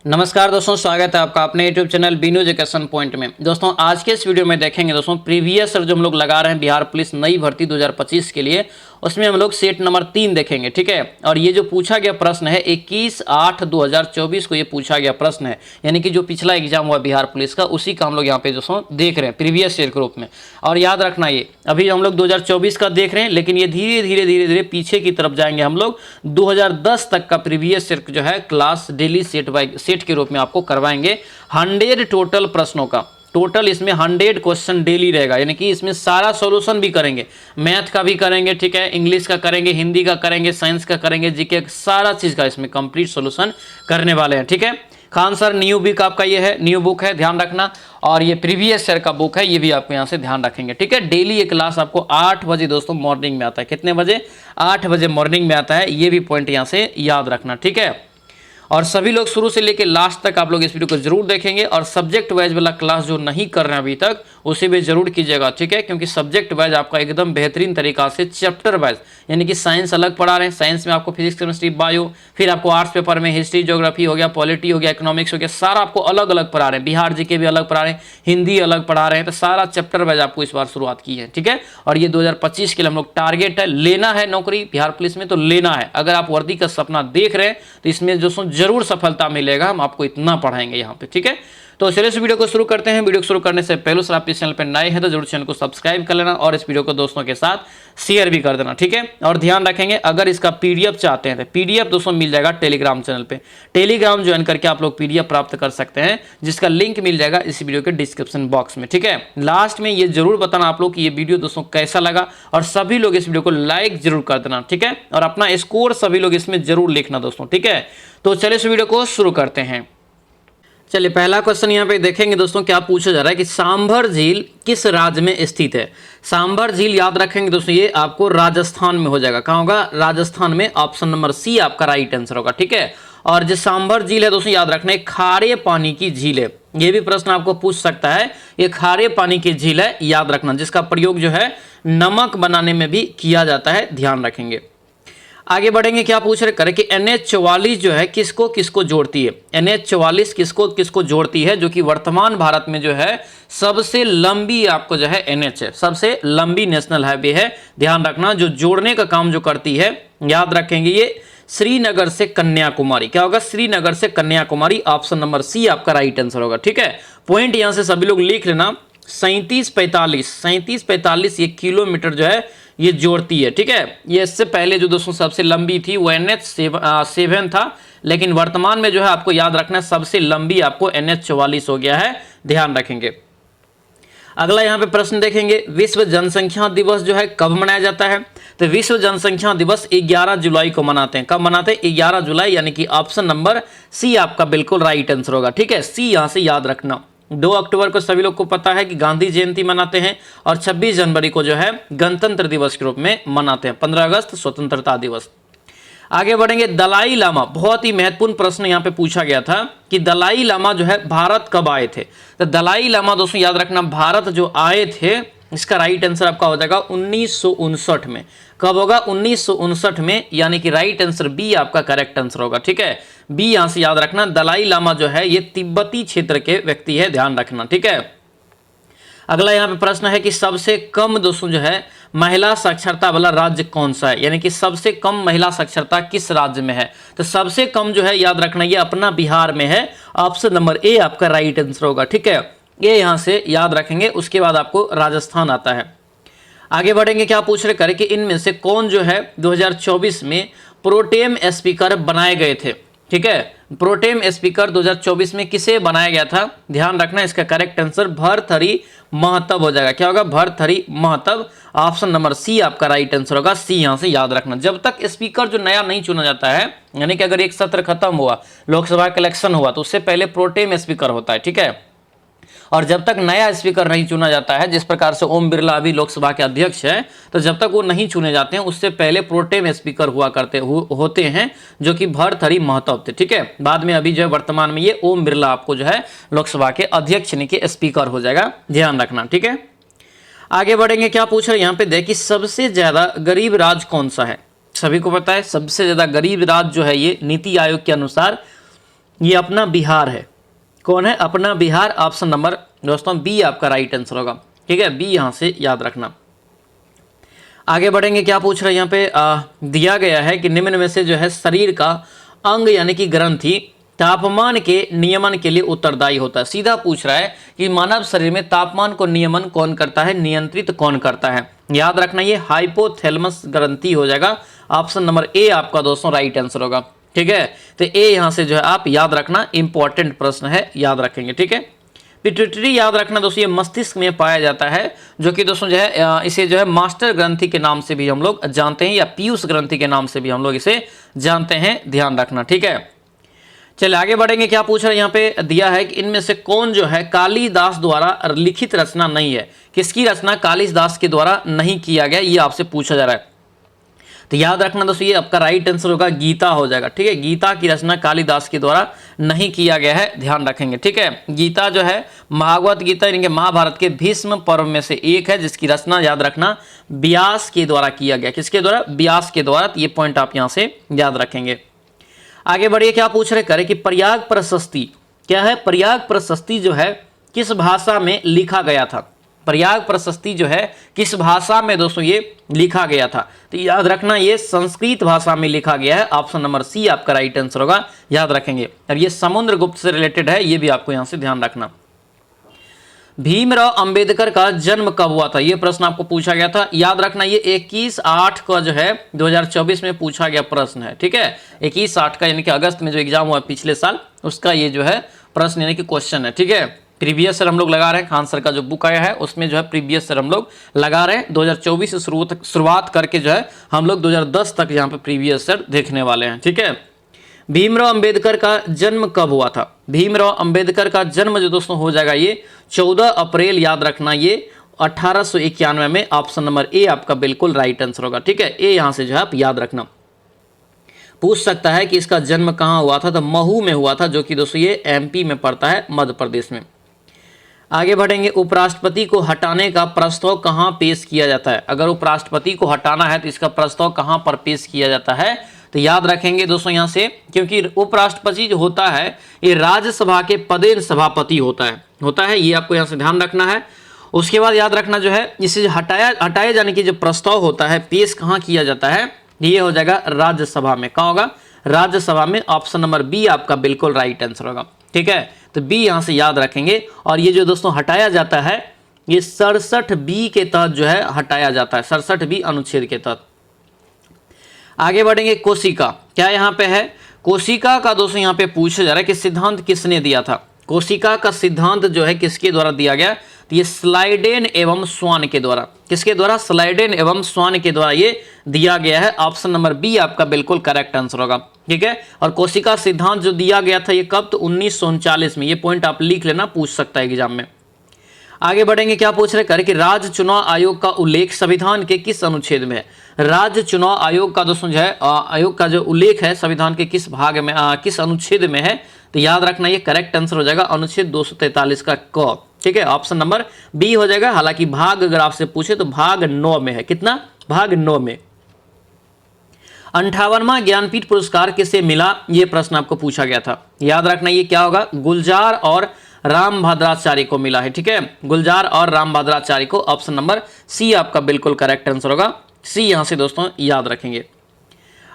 नमस्कार दोस्तों, स्वागत है आपका अपने YouTube channel B news education point में। दोस्तों आज के इस वीडियो में देखेंगे दोस्तों प्रीवियस ईयर जो हम लोग लगा रहे हैं बिहार पुलिस नई भर्ती 2025 के लिए, उसमें हम लोग सेट नंबर 3 देखेंगे। ठीक है, और ये जो पूछा गया प्रश्न है 21/8/2024 को ये पूछा गया प्रश्न है, यानी कि जो पिछला एग्जाम हुआ बिहार पुलिस का उसी का हम लोग यहाँ पे दोस्तों देख रहे हैं प्रीवियस ईयर के रूप में। और याद रखना ये अभी हम लोग 2024 का देख रहे हैं, लेकिन ये धीरे धीरे पीछे की तरफ जाएंगे हम लोग 2010 तक का प्रीवियस ईयर जो है class daily set by set के रूप में आपको करवाएंगे। 100 टोटल प्रश्नों का टोटल इसमें 100 क्वेश्चन डेली रहेगा, यानी कि इसमें सारा सॉल्यूशन भी करेंगे, मैथ का भी करेंगे, ठीक है, इंग्लिश का करेंगे, हिंदी का करेंगे, साइंस का करेंगे, जीके सारा चीज़ का इसमें कंप्लीट सॉल्यूशन करने वाले हैं। ठीक है, खान सर न्यू बुक आपका ये है, न्यू बुक है, ध्यान रखना। और ये प्रीवियस ईयर का बुक है, ये भी आपको यहाँ से ध्यान रखेंगे। ठीक है, डेली ये क्लास आपको 8 बजे दोस्तों मॉर्निंग में आता है। कितने बजे? 8 बजे मॉर्निंग में आता है, ये भी पॉइंट यहाँ से याद रखना। ठीक है, और सभी लोग शुरू से लेकर लास्ट तक आप लोग इस वीडियो को जरूर देखेंगे। और सब्जेक्ट वाइज वाला क्लास जो नहीं कर रहे हैं अभी तक उसे भी जरूर कीजिएगा। ठीक है, क्योंकि सब्जेक्ट वाइज आपका एकदम बेहतरीन तरीका से चैप्टर वाइज, यानी कि साइंस अलग पढ़ा रहे हैं, साइंस में आपको फिजिक्स केमिस्ट्री बायो, फिर आपको आर्ट्स पेपर में हिस्ट्री ज्योग्राफी हो गया, पॉलिटी हो गया, इकोनॉमिक्स हो गया, सारा आपको अलग अलग पढ़ा रहे हैं। बिहार जीके भी अलग पढ़ा रहे हैं, हिंदी अलग पढ़ा रहे हैं, तो सारा चैप्टर वाइज आपको इस बार शुरुआत की है। ठीक है, और ये 2025 के लिए हम लोग टारगेट है, लेना है नौकरी बिहार पुलिस में तो लेना है। अगर आप वर्दी का सपना देख रहे हैं तो इसमें दोस्तों जरूर सफलता मिलेगा, हम आपको इतना पढ़ाएंगे यहाँ पे। ठीक है, तो चलिए इस वीडियो को शुरू करते हैं। वीडियो को शुरू करने से पहले आप इस चैनल पर नए हैं तो जरूर चैनल को सब्सक्राइब कर लेना और इस वीडियो को दोस्तों के साथ शेयर भी कर देना। ठीक है, और ध्यान रखेंगे अगर इसका पीडीएफ चाहते हैं तो पीडीएफ दोस्तों मिल जाएगा टेलीग्राम चैनल पे। टेलीग्राम ज्वाइन करके आप लोग पीडीएफ प्राप्त कर सकते हैं, जिसका लिंक मिल जाएगा इस वीडियो के डिस्क्रिप्शन बॉक्स में। ठीक है, लास्ट में ये जरूर बताना आप लोग कि ये वीडियो दोस्तों कैसा लगा, और सभी लोग इस वीडियो को लाइक जरूर कर देना। ठीक है, और अपना स्कोर सभी लोग इसमें जरूर लिखना दोस्तों। ठीक है, तो चलिए इस वीडियो को शुरू करते हैं। चलिए पहला क्वेश्चन यहाँ पे देखेंगे दोस्तों, क्या पूछा जा रहा है कि सांभर झील किस राज्य में स्थित है। सांभर झील याद रखेंगे दोस्तों, ये आपको राजस्थान में हो जाएगा। कहाँ होगा? राजस्थान में। ऑप्शन नंबर सी आपका राइट आंसर होगा। ठीक है, और जो सांभर झील है दोस्तों याद रखना है खारे पानी की झील है। ये भी प्रश्न आपको पूछ सकता है, ये खारे पानी की झील है, याद रखना, जिसका प्रयोग जो है नमक बनाने में भी किया जाता है, ध्यान रखेंगे। आगे बढ़ेंगे, क्या पूछ रहे करे कि NH44 जो है किसको किसको जोड़ती है। NH44 किसको किसको जोड़ती है, जो कि वर्तमान भारत में जो है सबसे लंबी आपको जो है NH है, सबसे लंबी नेशनल हाईवे है। ध्यान रखना, जो जोड़ने का काम जो करती है, याद रखेंगे ये श्रीनगर से कन्याकुमारी। क्या होगा? श्रीनगर से कन्याकुमारी। ऑप्शन नंबर सी आपका राइट आंसर होगा। ठीक है, पॉइंट यहां से सभी लोग लिख लेना। 3745 ये किलोमीटर जो है ये जोड़ती है। ठीक है, ये इससे पहले जो दोस्तों सबसे लंबी थी वो NH7 था, लेकिन वर्तमान में जो है आपको याद रखना है सबसे लंबी आपको NH44 हो गया है, ध्यान रखेंगे। अगला यहाँ पे प्रश्न देखेंगे, विश्व जनसंख्या दिवस जो है कब मनाया जाता है। तो विश्व जनसंख्या दिवस 11 जुलाई को मनाते हैं। कब मनाते हैं? 11 जुलाई, यानी कि ऑप्शन नंबर सी आपका बिल्कुल राइट आंसर होगा। ठीक है, सी यहाँ से याद रखना। 2 अक्टूबर को सभी लोग को पता है कि गांधी जयंती मनाते हैं, और 26 जनवरी को जो है गणतंत्र दिवस के रूप में मनाते हैं। 15 अगस्त स्वतंत्रता दिवस। आगे बढ़ेंगे, दलाई लामा, बहुत ही महत्वपूर्ण प्रश्न यहाँ पे पूछा गया था कि दलाई लामा जो है भारत कब आए थे। तो दलाई लामा दोस्तों याद रखना, भारत जो आए थे, इसका राइट आंसर आपका हो जाएगा 1959 में। कब होगा? 1959 में, यानी कि राइट आंसर बी आपका करेक्ट आंसर होगा। ठीक है, बी यहां से याद रखना। दलाई लामा जो है ये तिब्बती क्षेत्र के व्यक्ति है, ध्यान रखना। ठीक है, अगला यहाँ पे प्रश्न है कि सबसे कम दोस्तों जो है महिला साक्षरता वाला राज्य कौन सा है, यानी कि सबसे कम महिला साक्षरता किस राज्य में है। तो सबसे कम जो है याद रखना ये अपना बिहार में है। ऑप्शन नंबर ए आपका राइट आंसर होगा। ठीक है, ये यहाँ से याद रखेंगे। उसके बाद आपको राजस्थान आता है। आगे बढ़ेंगे, क्या पूछ रहे करे कि इनमें से कौन जो है 2024 में प्रोटेम स्पीकर बनाए गए थे। ठीक है, प्रोटेम स्पीकर 2024 में किसे बनाया गया था, ध्यान रखना। इसका करेक्ट आंसर भर्तृहरि महताब हो जाएगा। क्या होगा? Bhartruhari Mahtab. Option number C आपका राइट आंसर होगा। सी यहां से याद रखना। जब तक स्पीकर जो नया नहीं चुना जाता है, यानी कि अगर एक सत्र खत्म हुआ, लोकसभा का इलेक्शन हुआ, तो उससे पहले प्रोटेम स्पीकर होता है। ठीक है, और जब तक नया स्पीकर नहीं चुना जाता है, जिस प्रकार से ओम बिरला अभी लोकसभा के अध्यक्ष है, तो जब तक वो नहीं चुने जाते हैं उससे पहले प्रोटेम स्पीकर हुआ करते होते हैं, जो कि भर्तृहरि महताब थे। ठीक है, बाद में अभी जो है वर्तमान में ये ओम बिरला आपको जो है लोकसभा के अध्यक्ष यानी कि स्पीकर हो जाएगा, ध्यान रखना। ठीक है, आगे बढ़ेंगे, क्या पूछ रहे हैं यहाँ पे देखिए, सबसे ज्यादा गरीब राज्य कौन सा है। सभी को पता है सबसे ज्यादा गरीब राज्य जो है ये नीति आयोग के अनुसार ये अपना बिहार है। कौन है? अपना बिहार। ऑप्शन नंबर दोस्तों बी आपका राइट आंसर होगा। ठीक है, बी यहाँ से याद रखना। आगे बढ़ेंगे, क्या पूछ रहे हैं यहाँ पे दिया गया है कि निम्न में से जो है शरीर का अंग यानी कि ग्रंथि तापमान के नियमन के लिए उत्तरदायी होता है। सीधा पूछ रहा है कि मानव शरीर में तापमान को नियमन कौन करता है, नियंत्रित कौन करता है। याद रखना ये हाइपोथैलेमस ग्रंथि हो जाएगा। ऑप्शन नंबर ए आपका दोस्तों राइट आंसर होगा। ठीक है, तो ए यहाँ से जो है आप याद रखना, इंपॉर्टेंट प्रश्न है, याद रखेंगे। ठीक है, पिट्यूटरी याद रखना दोस्तों ये मस्तिष्क में पाया जाता है, जो कि दोस्तों जो है इसे जो है मास्टर ग्रंथि के नाम से भी हम लोग जानते हैं, या पीयूष ग्रंथि के नाम से भी हम लोग इसे जानते हैं, ध्यान रखना। ठीक है, चलिए आगे बढ़ेंगे। क्या पूछ रहे हैं यहाँ पे दिया है कि इनमें से कौन जो है कालिदास द्वारा लिखित रचना नहीं है। किसकी रचना कालिदास के द्वारा नहीं किया गया, ये आपसे पूछा जा रहा है। तो याद रखना दोस्तों ये आपका राइट आंसर होगा, गीता हो जाएगा। ठीक है, गीता की रचना कालिदास के द्वारा नहीं किया गया है, ध्यान रखेंगे। ठीक है, गीता जो है भागवत गीता यानी कि महाभारत के भीष्म पर्व में से एक है, जिसकी रचना याद रखना व्यास के द्वारा किया गया। किसके द्वारा? व्यास के द्वारा। ये पॉइंट आप यहाँ से याद रखेंगे। आगे बढ़िए, क्या पूछ रहे करें कि प्रयाग प्रशस्ति क्या है? प्रयाग प्रशस्ति जो है किस भाषा में लिखा गया था? प्रयाग प्रशस्ति जो है किस भाषा में दोस्तों ये लिखा गया था? तो याद रखना ये संस्कृत भाषा में लिखा गया है। ऑप्शन नंबर सी आपका राइट आंसर होगा, याद रखेंगे। और ये समुद्रगुप्त से रिलेटेड है, ये भी आपको यहां से ध्यान रखना। भीमराव अंबेडकर का जन्म कब हुआ था? ये प्रश्न आपको पूछा गया था, याद रखना ये 21/8 का जो है 2024 में पूछा गया प्रश्न है। ठीक है, 21/8 का यानी कि अगस्त में जो एग्जाम हुआ पिछले साल, उसका ये जो है प्रश्न यानी कि क्वेश्चन है। ठीक है, प्रीवियस सर हम लोग लगा रहे हैं, खान सर का जो बुक आया है उसमें जो है प्रीवियस सर हम लोग लगा रहे हैं। 2024 से शुरुआत करके जो है हम लोग 2010 तक यहाँ पे प्रीवियस सर देखने वाले हैं। ठीक है, भीमराव अंबेडकर का जन्म कब हुआ था? भीमराव अंबेडकर का जन्म जो दोस्तों हो जाएगा ये 14 अप्रैल, याद रखना ये 1891 में। ऑप्शन नंबर ए आपका बिल्कुल राइट आंसर होगा। ठीक है, ए यहाँ से जो है आप याद रखना। पूछ सकता है कि इसका जन्म कहाँ हुआ था, तो महू में हुआ था, जो कि दोस्तों ये एमपी में पड़ता है, मध्य प्रदेश में। आगे बढ़ेंगे, उपराष्ट्रपति को हटाने का प्रस्ताव कहाँ पेश किया जाता है? अगर उपराष्ट्रपति को हटाना है तो इसका प्रस्ताव कहाँ पर पेश किया जाता है? तो याद रखेंगे दोस्तों यहाँ से, क्योंकि उपराष्ट्रपति जो होता है ये राज्यसभा के पदेन सभापति होता है, ये आपको यहाँ से ध्यान रखना है। उसके बाद याद रखना जो है इसे हटाए जाने की जो प्रस्ताव होता है पेश कहाँ किया जाता है? ये हो जाएगा राज्यसभा में। कहाँ होगा? राज्यसभा में। ऑप्शन नंबर बी आपका बिल्कुल राइट आंसर होगा। ठीक है, तो बी यहाँ से याद रखेंगे। और ये जो दोस्तों हटाया जाता है ये 67B के तहत जो है हटाया जाता है, 67B अनुच्छेद के तहत। आगे बढ़ेंगे, कोशिका क्या यहाँ पे है? कोशिका का दोस्तों यहाँ पे पूछा जा रहा है कि सिद्धांत किसने दिया था? कोशिका का सिद्धांत जो है किसके द्वारा दिया गया? तो ये स्लाइडेन एवं स्वान के द्वारा। किसके द्वारा? स्लाइडेन एवं स्वान के द्वारा ये दिया गया है। ऑप्शन नंबर बी आपका बिल्कुल करेक्ट आंसर होगा। ठीक है, और कोशिका सिद्धांत जो दिया गया था ये कब? तो 1939 में। ये पॉइंट आप लिख लेना, पूछ सकता है एग्जाम में। आगे बढ़ेंगे, क्या पूछ रहे करें कि राज्य चुनाव आयोग का उल्लेख संविधान के किस अनुच्छेद में है? राज्य चुनाव आयोग का दोस्तों जो है आयोग का जो उल्लेख है संविधान के किस भाग में, किस अनुच्छेद में है? तो याद रखना ये करेक्ट आंसर हो जाएगा अनुच्छेद 243 का क। ठीक है, ऑप्शन नंबर बी हो जाएगा। हालांकि भाग अगर आपसे पूछे तो भाग 9 में है। कितना? भाग 9 में। 58वां ज्ञानपीठ पुरस्कार किसे मिला? ये प्रश्न आपको पूछा गया था, याद रखना ये क्या होगा? गुलजार और राम भद्राचार्य को मिला है। ठीक है, गुलजार और राम भद्राचार्य को। ऑप्शन नंबर सी आपका बिल्कुल करेक्ट आंसर होगा। सी यहां से दोस्तों याद रखेंगे।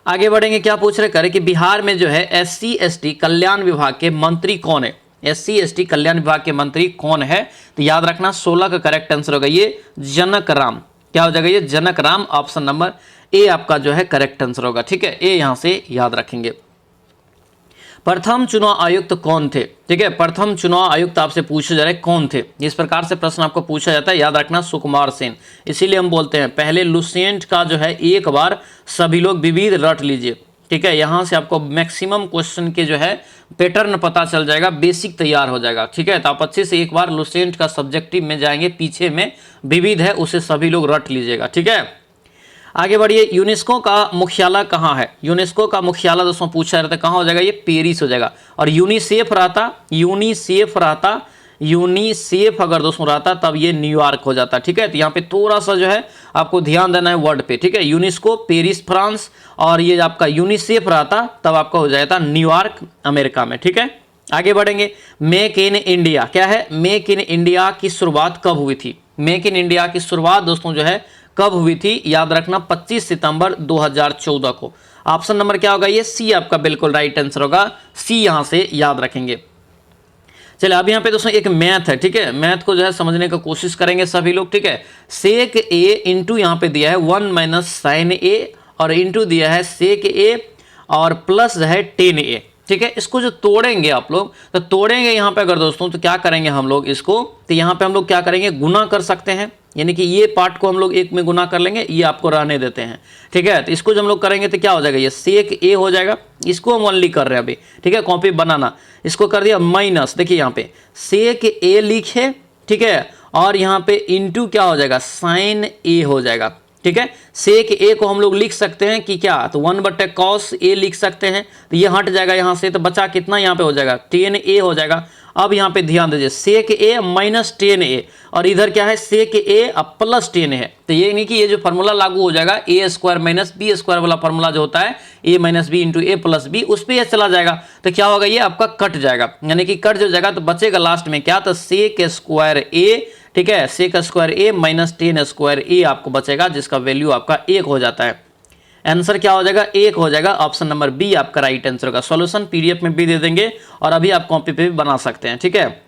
आगे बढ़ेंगे, क्या पूछ रहे करें कि बिहार में जो है SC/ST कल्याण विभाग के मंत्री कौन है? SC/ST कल्याण विभाग के मंत्री कौन है? तो याद रखना 16 का करेक्ट आंसर होगा ये जनक राम। क्या हो जाएगा? ये Janak Ram. Option number A आपका जो है करेक्ट आंसर होगा। ठीक है, ए यहां से याद रखेंगे। प्रथम चुनाव आयुक्त कौन थे? ठीक है, प्रथम चुनाव आयुक्त आपसे पूछे जा रहे कौन थे? इस प्रकार से प्रश्न आपको पूछा जाता है, याद रखना सुकुमार सेन। इसीलिए हम बोलते हैं पहले लुसेंट का जो है एक बार सभी लोग विविध रट लीजिए। ठीक है, यहाँ से आपको मैक्सिमम क्वेश्चन के जो है पैटर्न पता चल जाएगा, बेसिक तैयार हो जाएगा। ठीक है, तो आप अच्छे से एक बार लुसेंट का सब्जेक्टिव में जाएंगे, पीछे में विविध है उसे सभी लोग रट लीजिएगा। ठीक है, आगे बढ़िए, यूनेस्को का मुख्यालय कहाँ है? यूनेस्को का मुख्यालय दोस्तों पूछा रहता है कहाँ हो जाएगा? ये पेरिस हो जाएगा। और यूनिसेफ रहता यूनिसेफ अगर दोस्तों रहता तब ये न्यूयॉर्क हो जाता, ठीक है। तो यहाँ पे थोड़ा सा जो है आपको ध्यान देना है वर्ड पे, ठीक है। यूनेस्को पेरिस फ्रांस, और ये आपका यूनिसेफ रहता तब आपका हो जाता न्यूयॉर्क अमेरिका में, ठीक है। आगे बढ़ेंगे। मेक इन इंडिया क्या है? मेक इन इंडिया की शुरुआत कब हुई थी? मेक इन इंडिया की शुरुआत दोस्तों जो है कब हुई थी? याद रखना 25 सितंबर 2014 को। ऑप्शन नंबर क्या होगा? ये सी आपका बिल्कुल राइट आंसर होगा, सी यहां से याद रखेंगे। चलिए अब यहाँ पे दोस्तों एक मैथ है, ठीक है। मैथ को जो है समझने की कोशिश करेंगे सभी लोग, ठीक है। सेक ए इंटू यहाँ पे दिया है 1 माइनस साइन ए, और इंटू दिया है सेक ए, और प्लस है टेन ए, ठीक है। इसको जो तोड़ेंगे आप लोग, तो तोड़ेंगे यहाँ पे अगर दोस्तों, तो क्या करेंगे हम लोग इसको, तो यहाँ पे हम लोग क्या करेंगे, गुना कर सकते हैं, यानी कि ये पार्ट को हम लोग एक में गुना कर लेंगे, ये आपको रहने देते हैं, ठीक है। तो इसको जब हम लोग करेंगे तो क्या हो जाएगा, ये सेक ए हो जाएगा। इसको हम ओनली कर रहे हैं अभी, ठीक है, कॉपी बनाना। इसको कर दिया माइनस, देखिए यहाँ पे सेक ए लिखे, ठीक है, और यहाँ पे इंटू क्या हो जाएगा, साइन ए हो जाएगा, ठीक है। सेक ए को हम लोग लिख सकते हैं कि क्या, तो 1/cos ए लिख सकते हैं, तो ये हट जाएगा यहाँ से, तो बचा कितना यहाँ पे हो जाएगा, टेन ए हो जाएगा। अब यहाँ पे ध्यान दीजिए, सेक ए माइनस टेन ए, और इधर क्या है, सेक ए अब प्लस टेन है। तो ये नहीं कि ये जो फॉर्मूला लागू हो जाएगा ए स्क्वायर माइनस बी स्क्वायर वाला फॉर्मूला जो होता है, ए माइनस बी इंटू ए प्लस बी, उस पर यह चला जाएगा, तो क्या होगा, ये आपका कट जाएगा, यानी कि कट जो जाएगा तो बचेगा लास्ट में क्या, तो सेक स्क्वायर ए, ठीक है, सेक स्क्वायर ए माइनस टेन स्क्वायर ए आपको बचेगा, जिसका वैल्यू आपका 1 हो जाता है। आंसर क्या हो जाएगा, 1 हो जाएगा। ऑप्शन नंबर बी आपका राइट आंसर होगा। सॉल्यूशन पीडीएफ में भी दे देंगे, और अभी आप कॉपी पे भी बना सकते हैं, ठीक है।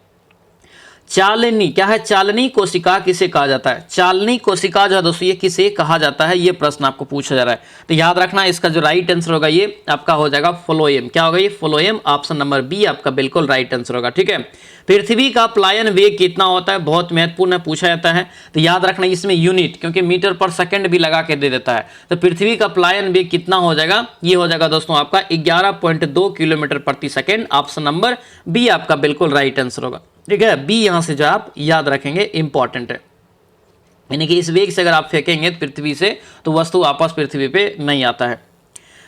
चालनी क्या है? चालनी कोशिका किसे कहा जाता है? चालनी कोशिका जो है दोस्तों ये किसे कहा जाता है, ये प्रश्न आपको पूछा जा रहा है। तो याद रखना इसका जो राइट आंसर होगा ये आपका हो जाएगा फ्लोएम। क्या होगा ये? फ्लोएम। ऑप्शन नंबर बी आपका बिल्कुल राइट आंसर होगा, ठीक है। पृथ्वी का प्लायन वेग कितना होता है? बहुत महत्वपूर्ण पूछा जाता है, तो याद रखना इसमें यूनिट, क्योंकि मीटर पर सेकंड भी लगा के दे देता है। तो पृथ्वी का प्लायन वेग कितना हो जाएगा? ये हो जाएगा दोस्तों आपका 11.2 किलोमीटर प्रति सेकंड। ऑप्शन नंबर बी आपका बिल्कुल राइट आंसर होगा, ठीक है। बी यहां से जो आप याद रखेंगे इंपॉर्टेंट है, यानी कि इस वेग से अगर आप फेंकेंगे पृथ्वी से तो वस्तु वापस पृथ्वी पे नहीं आता है।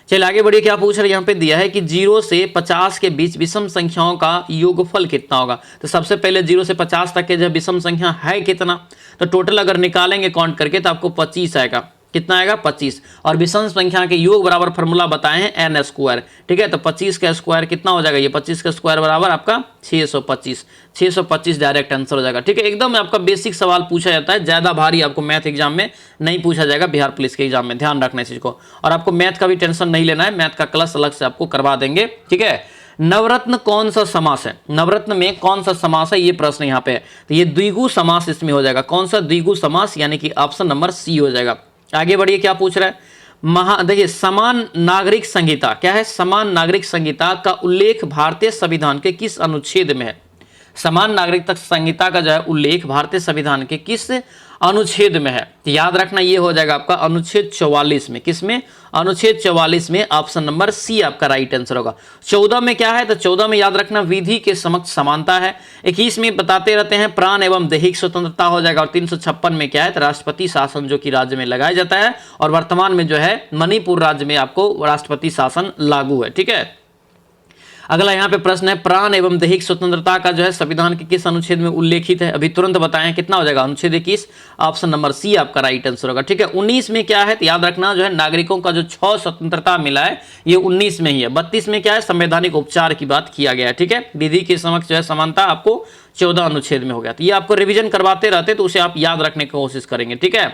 चलिए आगे बढ़िए, क्या पूछ रहे हैं यहाँ पे दिया है कि 0 से 50 के बीच विषम संख्याओं का योगफल कितना होगा। तो सबसे पहले 0 से 50 तक के जो विषम संख्या है कितना, तो टोटल अगर निकालेंगे काउंट करके तो आपको 25 आएगा। कितना आएगा? 25। और विषम संख्या के योग बराबर फॉर्मूला बताए हैं एन स्क्वायर, ठीक है। तो 25 का स्क्वायर कितना हो जाएगा, ये 25 का स्क्वायर बराबर आपका 625। 625 डायरेक्ट आंसर हो जाएगा, ठीक है। एकदम आपका बेसिक सवाल पूछा जाता है, ज्यादा भारी आपको मैथ एग्जाम में नहीं पूछा जाएगा, बिहार पुलिस के एग्जाम में, ध्यान रखना इस चीज को। और आपको मैथ का भी टेंशन नहीं लेना है, मैथ का क्लास अलग से आपको करवा देंगे, ठीक है। नवरत्न कौन सा समास है? नवरत्न में कौन सा समास है, ये प्रश्न यहाँ पे है। तो ये द्विगु समास इसमें हो जाएगा। कौन सा द्विगु समास, यानी कि ऑप्शन नंबर सी हो जाएगा। आगे बढ़िए, क्या पूछ रहा है, देखिए समान नागरिक संहिता क्या है? समान नागरिक संहिता का उल्लेख भारतीय संविधान के किस अनुच्छेद में है? समान नागरिकता संहिता का जो है उल्लेख भारतीय संविधान के किस अनुच्छेद में है? तो याद रखना ये हो जाएगा आपका अनुच्छेद 44 में। किसमें? अनुच्छेद 44 में। ऑप्शन नंबर सी आपका राइट आंसर होगा। 14 में क्या है? तो 14 में याद रखना विधि के समक्ष समानता है। 21 में बताते रहते हैं प्राण एवं दैहिक स्वतंत्रता हो जाएगा। और 356 में क्या है? तो राष्ट्रपति शासन जो कि राज्य में लगाया जाता है, और वर्तमान में जो है मणिपुर राज्य में आपको राष्ट्रपति शासन लागू है, ठीक है। अगला यहाँ पे प्रश्न है प्राण एवं दैहिक स्वतंत्रता का जो है संविधान के किस अनुच्छेद में उल्लेखित है? अभी तुरंत बताएं कितना हो जाएगा? अनुच्छेद 21। ऑप्शन नंबर सी आपका राइट आंसर होगा, ठीक है। 19 में क्या है? तो याद रखना जो है नागरिकों का जो 6 स्वतंत्रता मिला है ये 19 में ही है। 32 में क्या है? संवैधानिक उपचार की बात किया गया है, ठीक है। विधि के समक्ष जो है समानता आपको 14 अनुच्छेद में हो गया। तो ये आपको रिविजन करवाते रहते तो उसे आप याद रखने की कोशिश करेंगे, ठीक है।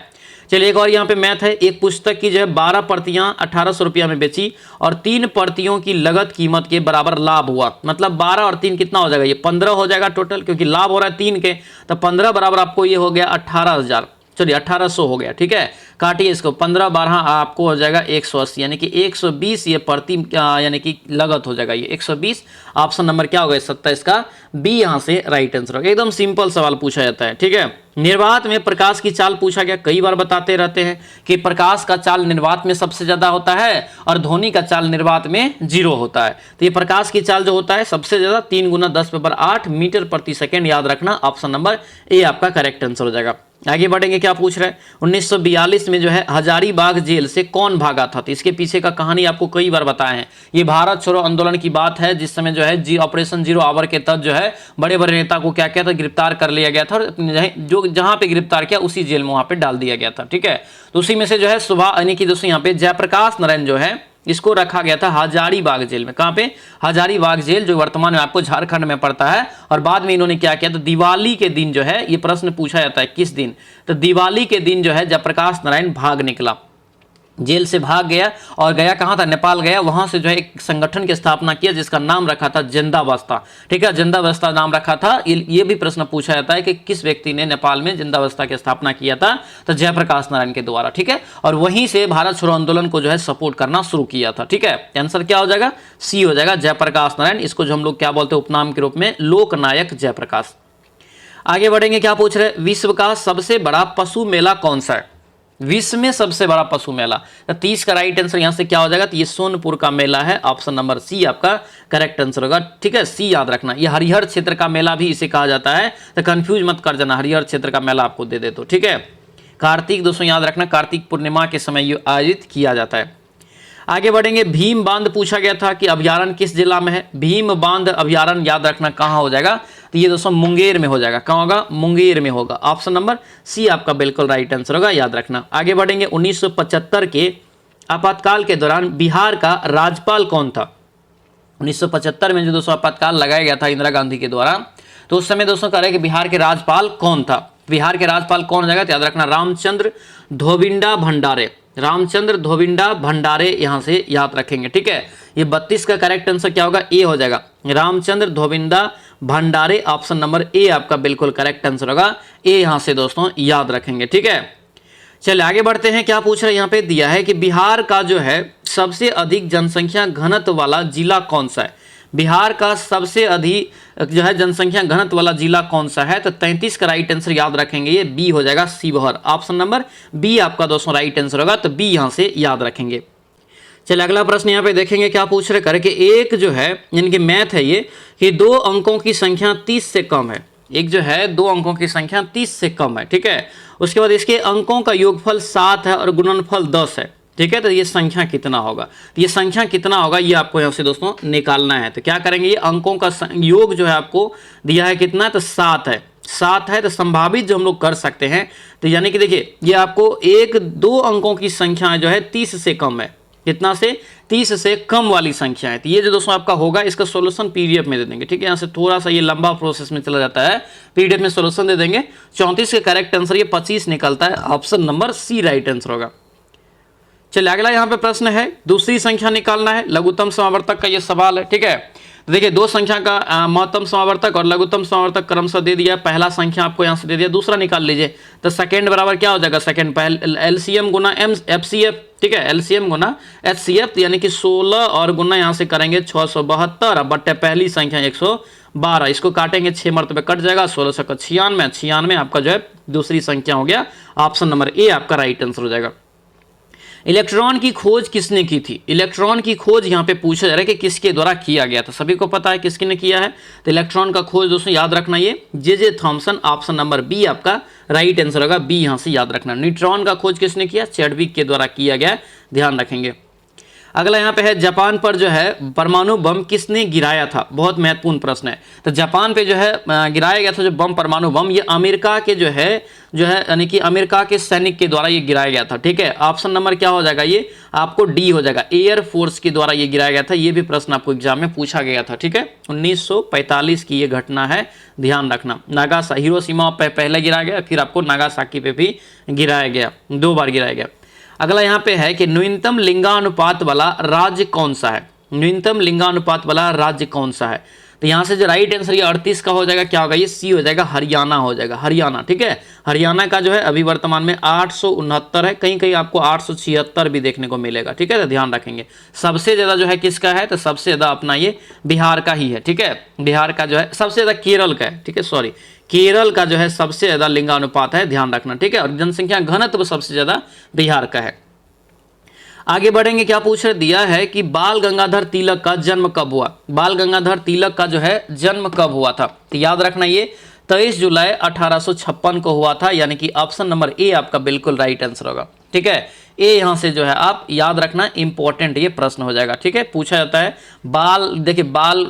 चलिए एक और यहाँ पे मैथ है। एक पुस्तक की जो है 12 प्रतियां 1800 रुपया में बेची और 3 प्रतियों की लगत कीमत के बराबर लाभ हुआ। मतलब 12 और 3 कितना हो जाएगा? ये 15 हो जाएगा टोटल, क्योंकि लाभ हो रहा है 3 के, तो 15 बराबर आपको ये हो गया 18,000, चलिए 1800 हो गया, ठीक है। काटिए इसको, 15 12 आपको हो जाएगा 180, यानी कि 120 ये प्रति यानी कि लगत हो जाएगा ये 120। ऑप्शन नंबर क्या होगा 27 का? बी यहाँ से राइट आंसर होगा। एकदम सिंपल सवाल पूछा जाता है, ठीक है। निर्वात में प्रकाश की चाल पूछा गया। कई बार बताते रहते हैं कि प्रकाश का चाल निर्वात में सबसे ज्यादा होता है और ध्वनि का चाल निर्वात में 0 होता है। तो ये प्रकाश की चाल जो होता है सबसे ज्यादा 3 × 10⁸ मीटर प्रति सेकेंड। याद रखना ऑप्शन नंबर ए आपका करेक्ट आंसर हो जाएगा। आगे बढ़ेंगे, क्या पूछ रहे हैं, 1942 में जो है हजारीबाग जेल से कौन भागा था। तो इसके पीछे का कहानी आपको कई बार बताए हैं। ये भारत छोड़ो आंदोलन की बात है, जिस समय जो है ऑपरेशन जीरो आवर के तहत जो है बड़े बड़े नेता को क्या किया था, गिरफ्तार कर लिया गया था और जो जहां पे गिरफ्तार किया उसी जेल में वहां पे डाल दिया गया था। ठीक है, तो उसी में से जो है सुबह यानी कि दोस्तों यहाँ पे जयप्रकाश नारायण जो है इसको रखा गया था हजारीबाग जेल में। कहां पे, हजारीबाग जेल, जो वर्तमान में आपको झारखंड में पड़ता है। और बाद में इन्होंने क्या किया, तो दिवाली के दिन जो है, ये प्रश्न पूछा जाता है किस दिन, तो दिवाली के दिन जो है जयप्रकाश नारायण भाग निकला, जेल से भाग गया और गया कहां था, नेपाल गया। वहां से जो है एक संगठन की स्थापना किया जिसका नाम रखा था जिंदावस्था। ठीक है, जिंदावस्था नाम रखा था। ये भी प्रश्न पूछा जाता है कि किस व्यक्ति ने नेपाल में जिंदावस्था की स्थापना किया था, तो जयप्रकाश नारायण के द्वारा। ठीक है, और वहीं से भारत छोड़ो आंदोलन को जो है सपोर्ट करना शुरू किया था। ठीक है, आंसर क्या हो जाएगा, सी हो जाएगा, जयप्रकाश नारायण। इसको जो हम लोग क्या बोलते हैं उपनाम के रूप में, लोकनायक जयप्रकाश। आगे बढ़ेंगे, क्या पूछ रहे, विश्व का सबसे बड़ा पशु मेला कौन सा है, विश्व में सबसे बड़ा पशु मेला। तो 30 का राइट आंसर यहां से क्या हो जाएगा, तो ये सोनपुर का मेला है, ऑप्शन नंबर सी आपका करेक्ट आंसर होगा। ठीक है, सी याद रखना। ये हरिहर क्षेत्र का मेला भी इसे कहा जाता है, तो कंफ्यूज मत कर जाना, हरिहर क्षेत्र का मेला आपको दे दे तो। ठीक है, कार्तिक दोस्तों याद रखना, कार्तिक पूर्णिमा के समय ये आयोजित किया जाता है। आगे बढ़ेंगे, भीम बांध पूछा गया था कि अभ्यारण्य किस जिला में है। भीम बांध अभ्यारण्य याद रखना कहाँ हो जाएगा, तो ये दोस्तों मुंगेर में हो जाएगा। कहाँ होगा, मुंगेर में होगा। ऑप्शन नंबर सी आपका बिल्कुल राइट आंसर होगा, याद रखना। आगे बढ़ेंगे, 1975 के आपातकाल के दौरान बिहार का राज्यपाल कौन था। 1975 में जो दोस्तों आपातकाल लगाया गया था इंदिरा गांधी के द्वारा, तो उस समय दोस्तों कह रहे हैं कि बिहार के राज्यपाल कौन था। बिहार के राज्यपाल कौन हो जाएगा, तो याद रखना रामचंद्र धोबिंडा भंडारे। रामचंद्र धोबिंडा भंडारे यहां से याद रखेंगे। ठीक है, ये 32 का करेक्ट आंसर क्या होगा, ए हो जाएगा, रामचंद्र धोबिंदा भंडारे। ऑप्शन नंबर ए आपका बिल्कुल करेक्ट आंसर होगा, ए यहां से दोस्तों याद रखेंगे। ठीक है, चलिए आगे बढ़ते हैं। क्या पूछ रहे हैं, यहाँ पे दिया है कि बिहार का जो है सबसे अधिक जनसंख्या घनत्व वाला जिला कौन सा है। बिहार का सबसे अधिक जो है जनसंख्या घनत्व वाला जिला कौन सा है, तो 33 का राइट आंसर याद रखेंगे, ये बी हो जाएगा, शिवहर। ऑप्शन नंबर बी आपका दोस्तों राइट आंसर होगा, तो बी यहां से याद रखेंगे। चलिए अगला प्रश्न यहाँ पे देखेंगे, क्या पूछ रहे करके, एक जो है यानी कि मैथ है ये, कि 2 अंकों की संख्या 30 से कम है। एक जो है 2 अंकों की संख्या 30 से कम है। ठीक है, उसके बाद इसके अंकों का योगफल 7 है और गुणनफल 10 है। ठीक है, तो ये संख्या कितना होगा, तो ये संख्या कितना होगा ये आपको यहाँ से दोस्तों निकालना है। तो क्या करेंगे, ये अंकों का योग जो है आपको दिया है कितना, तो 7 है। 7 है तो संभावित जो हम लोग कर सकते हैं, तो यानी कि देखिए ये आपको 1-2 अंकों की संख्या जो है 30 से कम है। कितना से, 30 से कम वाली संख्या है। तो ये जो दोस्तों आपका होगा, इसका सॉल्यूशन पीडीएफ में दे देंगे। ठीक है, यहाँ से थोड़ा सा ये लंबा प्रोसेस में चला जाता है, पीडीएफ में सॉल्यूशन दे देंगे। 34 का करेक्ट आंसर ये 25 निकलता है, option number C right answer होगा। चलिए अगला यहाँ पे प्रश्न है, दूसरी संख्या निकालना है, लघुत्तम समावर्तक का ये सवाल है। ठीक है, तो देखिए 2 संख्या का महत्तम समावर्तक और लघुत्तम समावर्तक क्रमशः दे दिया। पहला संख्या आपको यहाँ से दे दिया, दूसरा निकाल लीजिए। तो सेकंड बराबर क्या हो जाएगा, सेकंड पहले एलसीएम गुना एफसीएफ। ठीक है, एलसीएम गुना एचसीएफ, यानी कि 16 और गुना यहाँ से करेंगे 672 बट्टे पहली संख्या 112। इसको काटेंगे 6 मरतबे कट जाएगा, 16 से 96 आपका जो है दूसरी संख्या हो गया। ऑप्शन नंबर ए आपका राइट आंसर हो जाएगा। इलेक्ट्रॉन की खोज किसने की थी। इलेक्ट्रॉन की खोज यहाँ पे पूछा जा रहा है कि किसके द्वारा किया गया था। सभी को पता है किसने किया है, तो इलेक्ट्रॉन का खोज दोस्तों याद रखना ये J Thomson. Option number B आपका राइट आंसर होगा, बी यहाँ से याद रखना। न्यूट्रॉन का खोज किसने किया, चैडविक के द्वारा किया गया, ध्यान रखेंगे। अगला यहाँ पे है, जापान पर जो है परमाणु बम किसने गिराया था। बहुत महत्वपूर्ण प्रश्न है। तो जापान पे जो है गिराया गया था जो बम, परमाणु बम, ये अमेरिका के जो है यानी कि अमेरिका के सैनिक के द्वारा ये गिराया गया था। ठीक है, ऑप्शन नंबर क्या हो जाएगा, ये आपको डी हो जाएगा, एयर फोर्स के द्वारा ये गिराया गया था। ये भी प्रश्न आपको एग्जाम में पूछा गया था। ठीक है, 1945 की ये घटना है, ध्यान रखना। हिरोशिमा पे पहले गिराया गया, फिर आपको नागासाकी पे भी गिराया गया, 2 बार गिराया गया। अगला यहाँ पे है कि न्यूनतम लिंगानुपात वाला राज्य कौन सा है। न्यूनतम लिंगानुपात वाला राज्य कौन सा है, तो यहाँ से जो राइट आंसर ये 38 का हो जाएगा, क्या होगा, ये सी हो जाएगा, हरियाणा हो जाएगा, हरियाणा। ठीक है, हरियाणा का जो है अभी वर्तमान में 869 है, कहीं कहीं आपको 876 भी देखने को मिलेगा। ठीक है, तो ध्यान रखेंगे। सबसे ज्यादा जो है किसका है, तो सबसे ज्यादा अपना ये बिहार का ही है। ठीक है, बिहार का जो है सबसे ज्यादा केरल का है। ठीक है, सॉरी, केरल का जो है सबसे ज्यादा लिंगानुपात है, ध्यान रखना। ठीक है, और जनसंख्या घनत्व सबसे ज्यादा बिहार का है। आगे बढ़ेंगे, क्या पूछ रहे, दिया है कि बाल गंगाधर तिलक का जन्म कब हुआ। बाल गंगाधर तिलक का जो है जन्म कब हुआ था, तो याद रखना ये 23 जुलाई 1856 को हुआ था, यानी कि ऑप्शन नंबर ए आपका बिल्कुल राइट आंसर होगा। ठीक है, ए यहाँ से जो है आप याद रखना, इंपॉर्टेंट ये प्रश्न हो जाएगा। ठीक है, पूछा जाता है बाल, देखिए बाल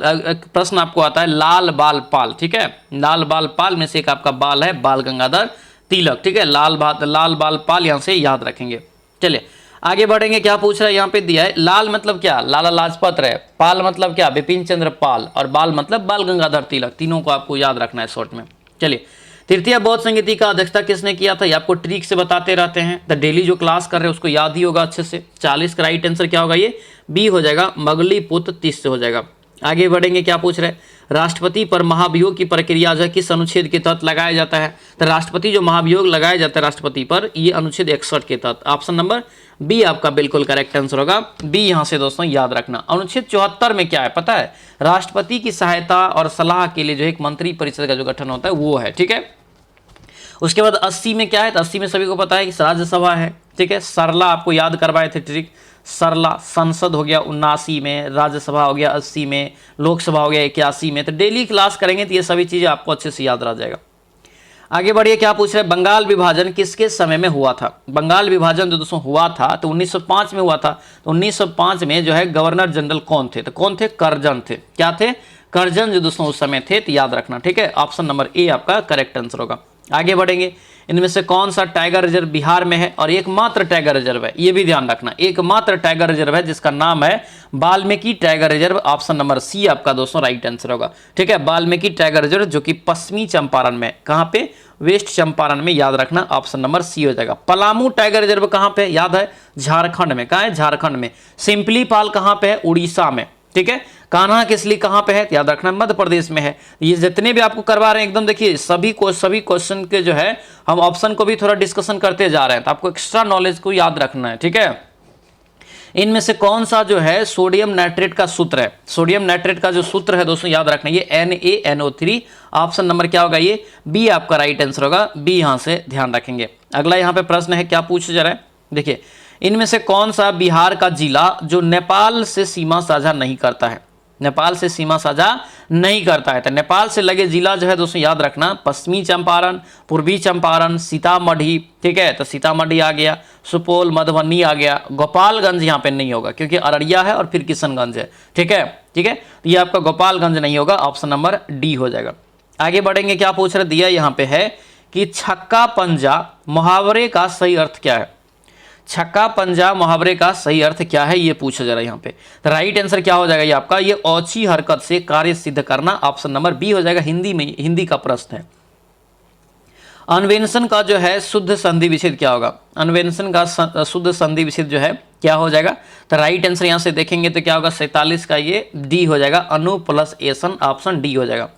प्रश्न आपको आता है लाल बाल पाल। ठीक है, लाल बाल पाल में से एक आपका बाल है बाल गंगाधर तिलक। ठीक है, लाल बाल पाल यहाँ से याद रखेंगे। चलिए आगे बढ़ेंगे, क्या पूछ रहा है यहाँ पे दिया है, लाल मतलब क्या, लाला लाजपत राय, पाल मतलब क्या, बिपिन चंद्र पाल, और बाल मतलब बाल गंगाधर तिलक। तीनों को आपको याद रखना है शॉर्ट में। चलिए, तृतीय बौद्ध संगीति का अध्यक्षता किसने किया था, ये आपको ट्रिक से बताते रहते हैं, तो डेली जो क्लास कर रहे हैं उसको याद ही होगा अच्छे से। 40 का राइट आंसर क्या होगा, ये बी हो जाएगा, मगलीपुत्र 30 से हो जाएगा। आगे बढ़ेंगे, क्या पूछ रहे हैं, राष्ट्रपति पर महाभियोग की प्रक्रिया जो है किस अनुच्छेद के तहत लगाया जाता है, तो राष्ट्रपति जो महाभियोग लगाया जाता है राष्ट्रपति पर, ये अनुच्छेद 61 के तहत। ऑप्शन नंबर बी आपका बिल्कुल करेक्ट आंसर होगा, बी यहाँ से दोस्तों याद रखना। अनुच्छेद 74 में क्या है पता है, राष्ट्रपति की सहायता और सलाह के लिए जो एक मंत्री परिषद का जो गठन होता है वो है। ठीक है, उसके बाद 80 में क्या है, तो 80 में सभी को पता है कि राज्यसभा है। ठीक है, सरला आपको याद करवाए थे ट्रिक, सरला संसद हो गया 79 में, राज्यसभा हो गया 80 में, लोकसभा हो गया 81 में। तो डेली क्लास करेंगे तो ये सभी चीज़ें आपको अच्छे से याद रह जाएगा। आगे बढ़िए, क्या पूछ रहे हैं, बंगाल विभाजन किसके समय में हुआ था। बंगाल विभाजन जो दोस्तों हुआ था तो 1905 में हुआ था। तो 1905 में जो है गवर्नर जनरल कौन थे, तो कौन थे, कर्जन थे। क्या थे, कर्जन जो दोस्तों उस समय थे, तो याद रखना। ठीक है, ऑप्शन नंबर ए आपका करेक्ट आंसर होगा। आगे बढ़ेंगे, इनमें से कौन सा टाइगर रिजर्व बिहार में है और एकमात्र टाइगर रिजर्व है, ये भी ध्यान रखना, एकमात्र टाइगर रिजर्व है जिसका नाम है Valmiki tiger reserve. Option number C आपका दोस्तों राइट आंसर होगा। ठीक है, वाल्मीकि टाइगर रिजर्व जो कि पश्चिमी चंपारण में, कहां पे, वेस्ट चंपारण में, याद रखना, ऑप्शन नंबर सी हो जाएगा। पलामू टाइगर रिजर्व कहां पे, याद है, झारखंड में। कहां है, झारखंड में। सिंपली पाल कहां पे है, उड़ीसा में। ठीक है, कान्हा किसली कहां पे है, याद रखना, मध्य प्रदेश में है। ये जितने भी आपको करवा रहे हैं एकदम देखिए, सभी क्वेश्चन के जो है हम ऑप्शन को भी थोड़ा डिस्कशन करते जा रहे हैं, तो आपको एक्स्ट्रा नॉलेज को याद रखना है। ठीक है, इनमें से कौन सा जो है सोडियम नाइट्रेट का सूत्र है, सोडियम नाइट्रेट का जो सूत्र है दोस्तों याद रखना, ये NaNO3। ऑप्शन नंबर क्या होगा, ये बी आपका राइट आंसर होगा, बी यहां से ध्यान रखेंगे। अगला यहां पे प्रश्न है, क्या पूछ जा रहा है, देखिए, इनमें से कौन सा बिहार का जिला जो नेपाल से सीमा साझा नहीं करता है, नेपाल से सीमा साझा नहीं करता है। तो नेपाल से लगे जिला जो है दोस्तों याद रखना, पश्चिमी चंपारण, पूर्वी चंपारण, सीतामढ़ी। ठीक है, तो सीतामढ़ी आ गया, सुपौल, मधुबनी आ गया, गोपालगंज यहाँ पे नहीं होगा क्योंकि अररिया है और फिर किशनगंज है। ठीक है, तो ये आपका गोपालगंज नहीं होगा, ऑप्शन नंबर डी हो जाएगा। आगे बढ़ेंगे, क्या पूछ रहे, दिया यहाँ पे है कि छक्का पंजा मुहावरे का सही अर्थ क्या है, छक्का पंजा मुहावरे का सही अर्थ क्या है, ये पूछा जा रहा है यहाँ पे। तो राइट आंसर क्या हो जाएगा ये आपका, ये औची हरकत से कार्य सिद्ध करना, ऑप्शन नंबर बी हो जाएगा। हिंदी में, हिंदी का प्रश्न है। अन्वेषण का जो है शुद्ध संधि विच्छेद क्या होगा, अन्वेषण का शुद्ध संधि विच्छेद जो है क्या हो जाएगा, तो राइट आंसर यहाँ से देखेंगे तो क्या होगा, 47 का ये डी हो जाएगा, अनु प्लस एसन, ऑप्शन डी हो जाएगा।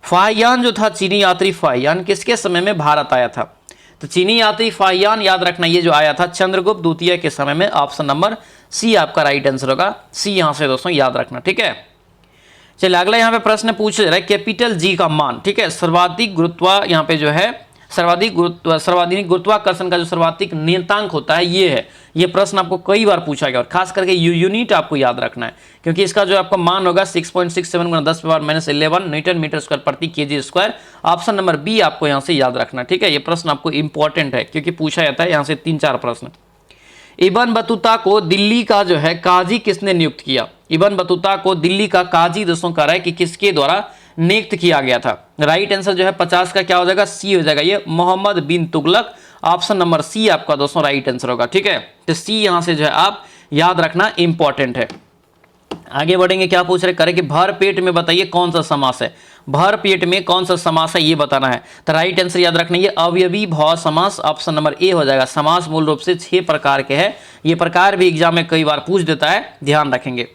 फाहियान जो था, चीनी यात्री फाहियान किसके समय में भारत आया था, तो चीनी यात्री फाहियान याद रखना, ये जो आया था चंद्रगुप्त द्वितीय के समय में, ऑप्शन नंबर सी आपका राइट आंसर होगा, सी यहां से दोस्तों याद रखना। ठीक है, चलिए अगला यहाँ पे प्रश्न पूछ रहा है, कैपिटल जी का मान। ठीक है, सर्वाधिक गुरुत्व यहाँ पे जो है सर्वाधिक गुरुत्वाकर्षण का जो सर्वाधिक नियतांक होता है ये है। ये प्रश्न आपको कई बार पूछा गया और खास करके यूनिट आपको याद रखना है क्योंकि इसका जो आपका मान होगा 6.67 × 10⁻11 न्यूटन मीटर स्क्वायर प्रति KG square. Option number B आपको यहाँ से याद रखना। ठीक है, ये प्रश्न आपको इंपॉर्टेंट है क्योंकि पूछा जाता है यहाँ से 3-4 प्रश्न। इब्न बतूता को दिल्ली का जो है काजी किसने नियुक्त किया, इब्न बतूता को दिल्ली का काजी दोस्तों कह रहा है कि किसके द्वारा नियुक्त किया गया था। राइट आंसर जो है 50 का क्या हो जाएगा, सी हो जाएगा, ये मोहम्मद बिन तुगलक। ऑप्शन नंबर सी आपका दोस्तों राइट आंसर होगा। ठीक है, तो सी यहां से जो है आप याद रखना, इंपॉर्टेंट है। आगे बढ़ेंगे, क्या पूछ रहे करें कि भर पेट में बताइए कौन सा समास है, भर पेट में कौन सा समास है ये बताना है। तो राइट आंसर याद रखना, ये अवयवी भाव समास, ऑप्शन नंबर ए हो जाएगा। समास मूल रूप से 6 प्रकार के हैं, ये प्रकार भी एग्जाम में कई बार पूछ देता है, ध्यान रखेंगे।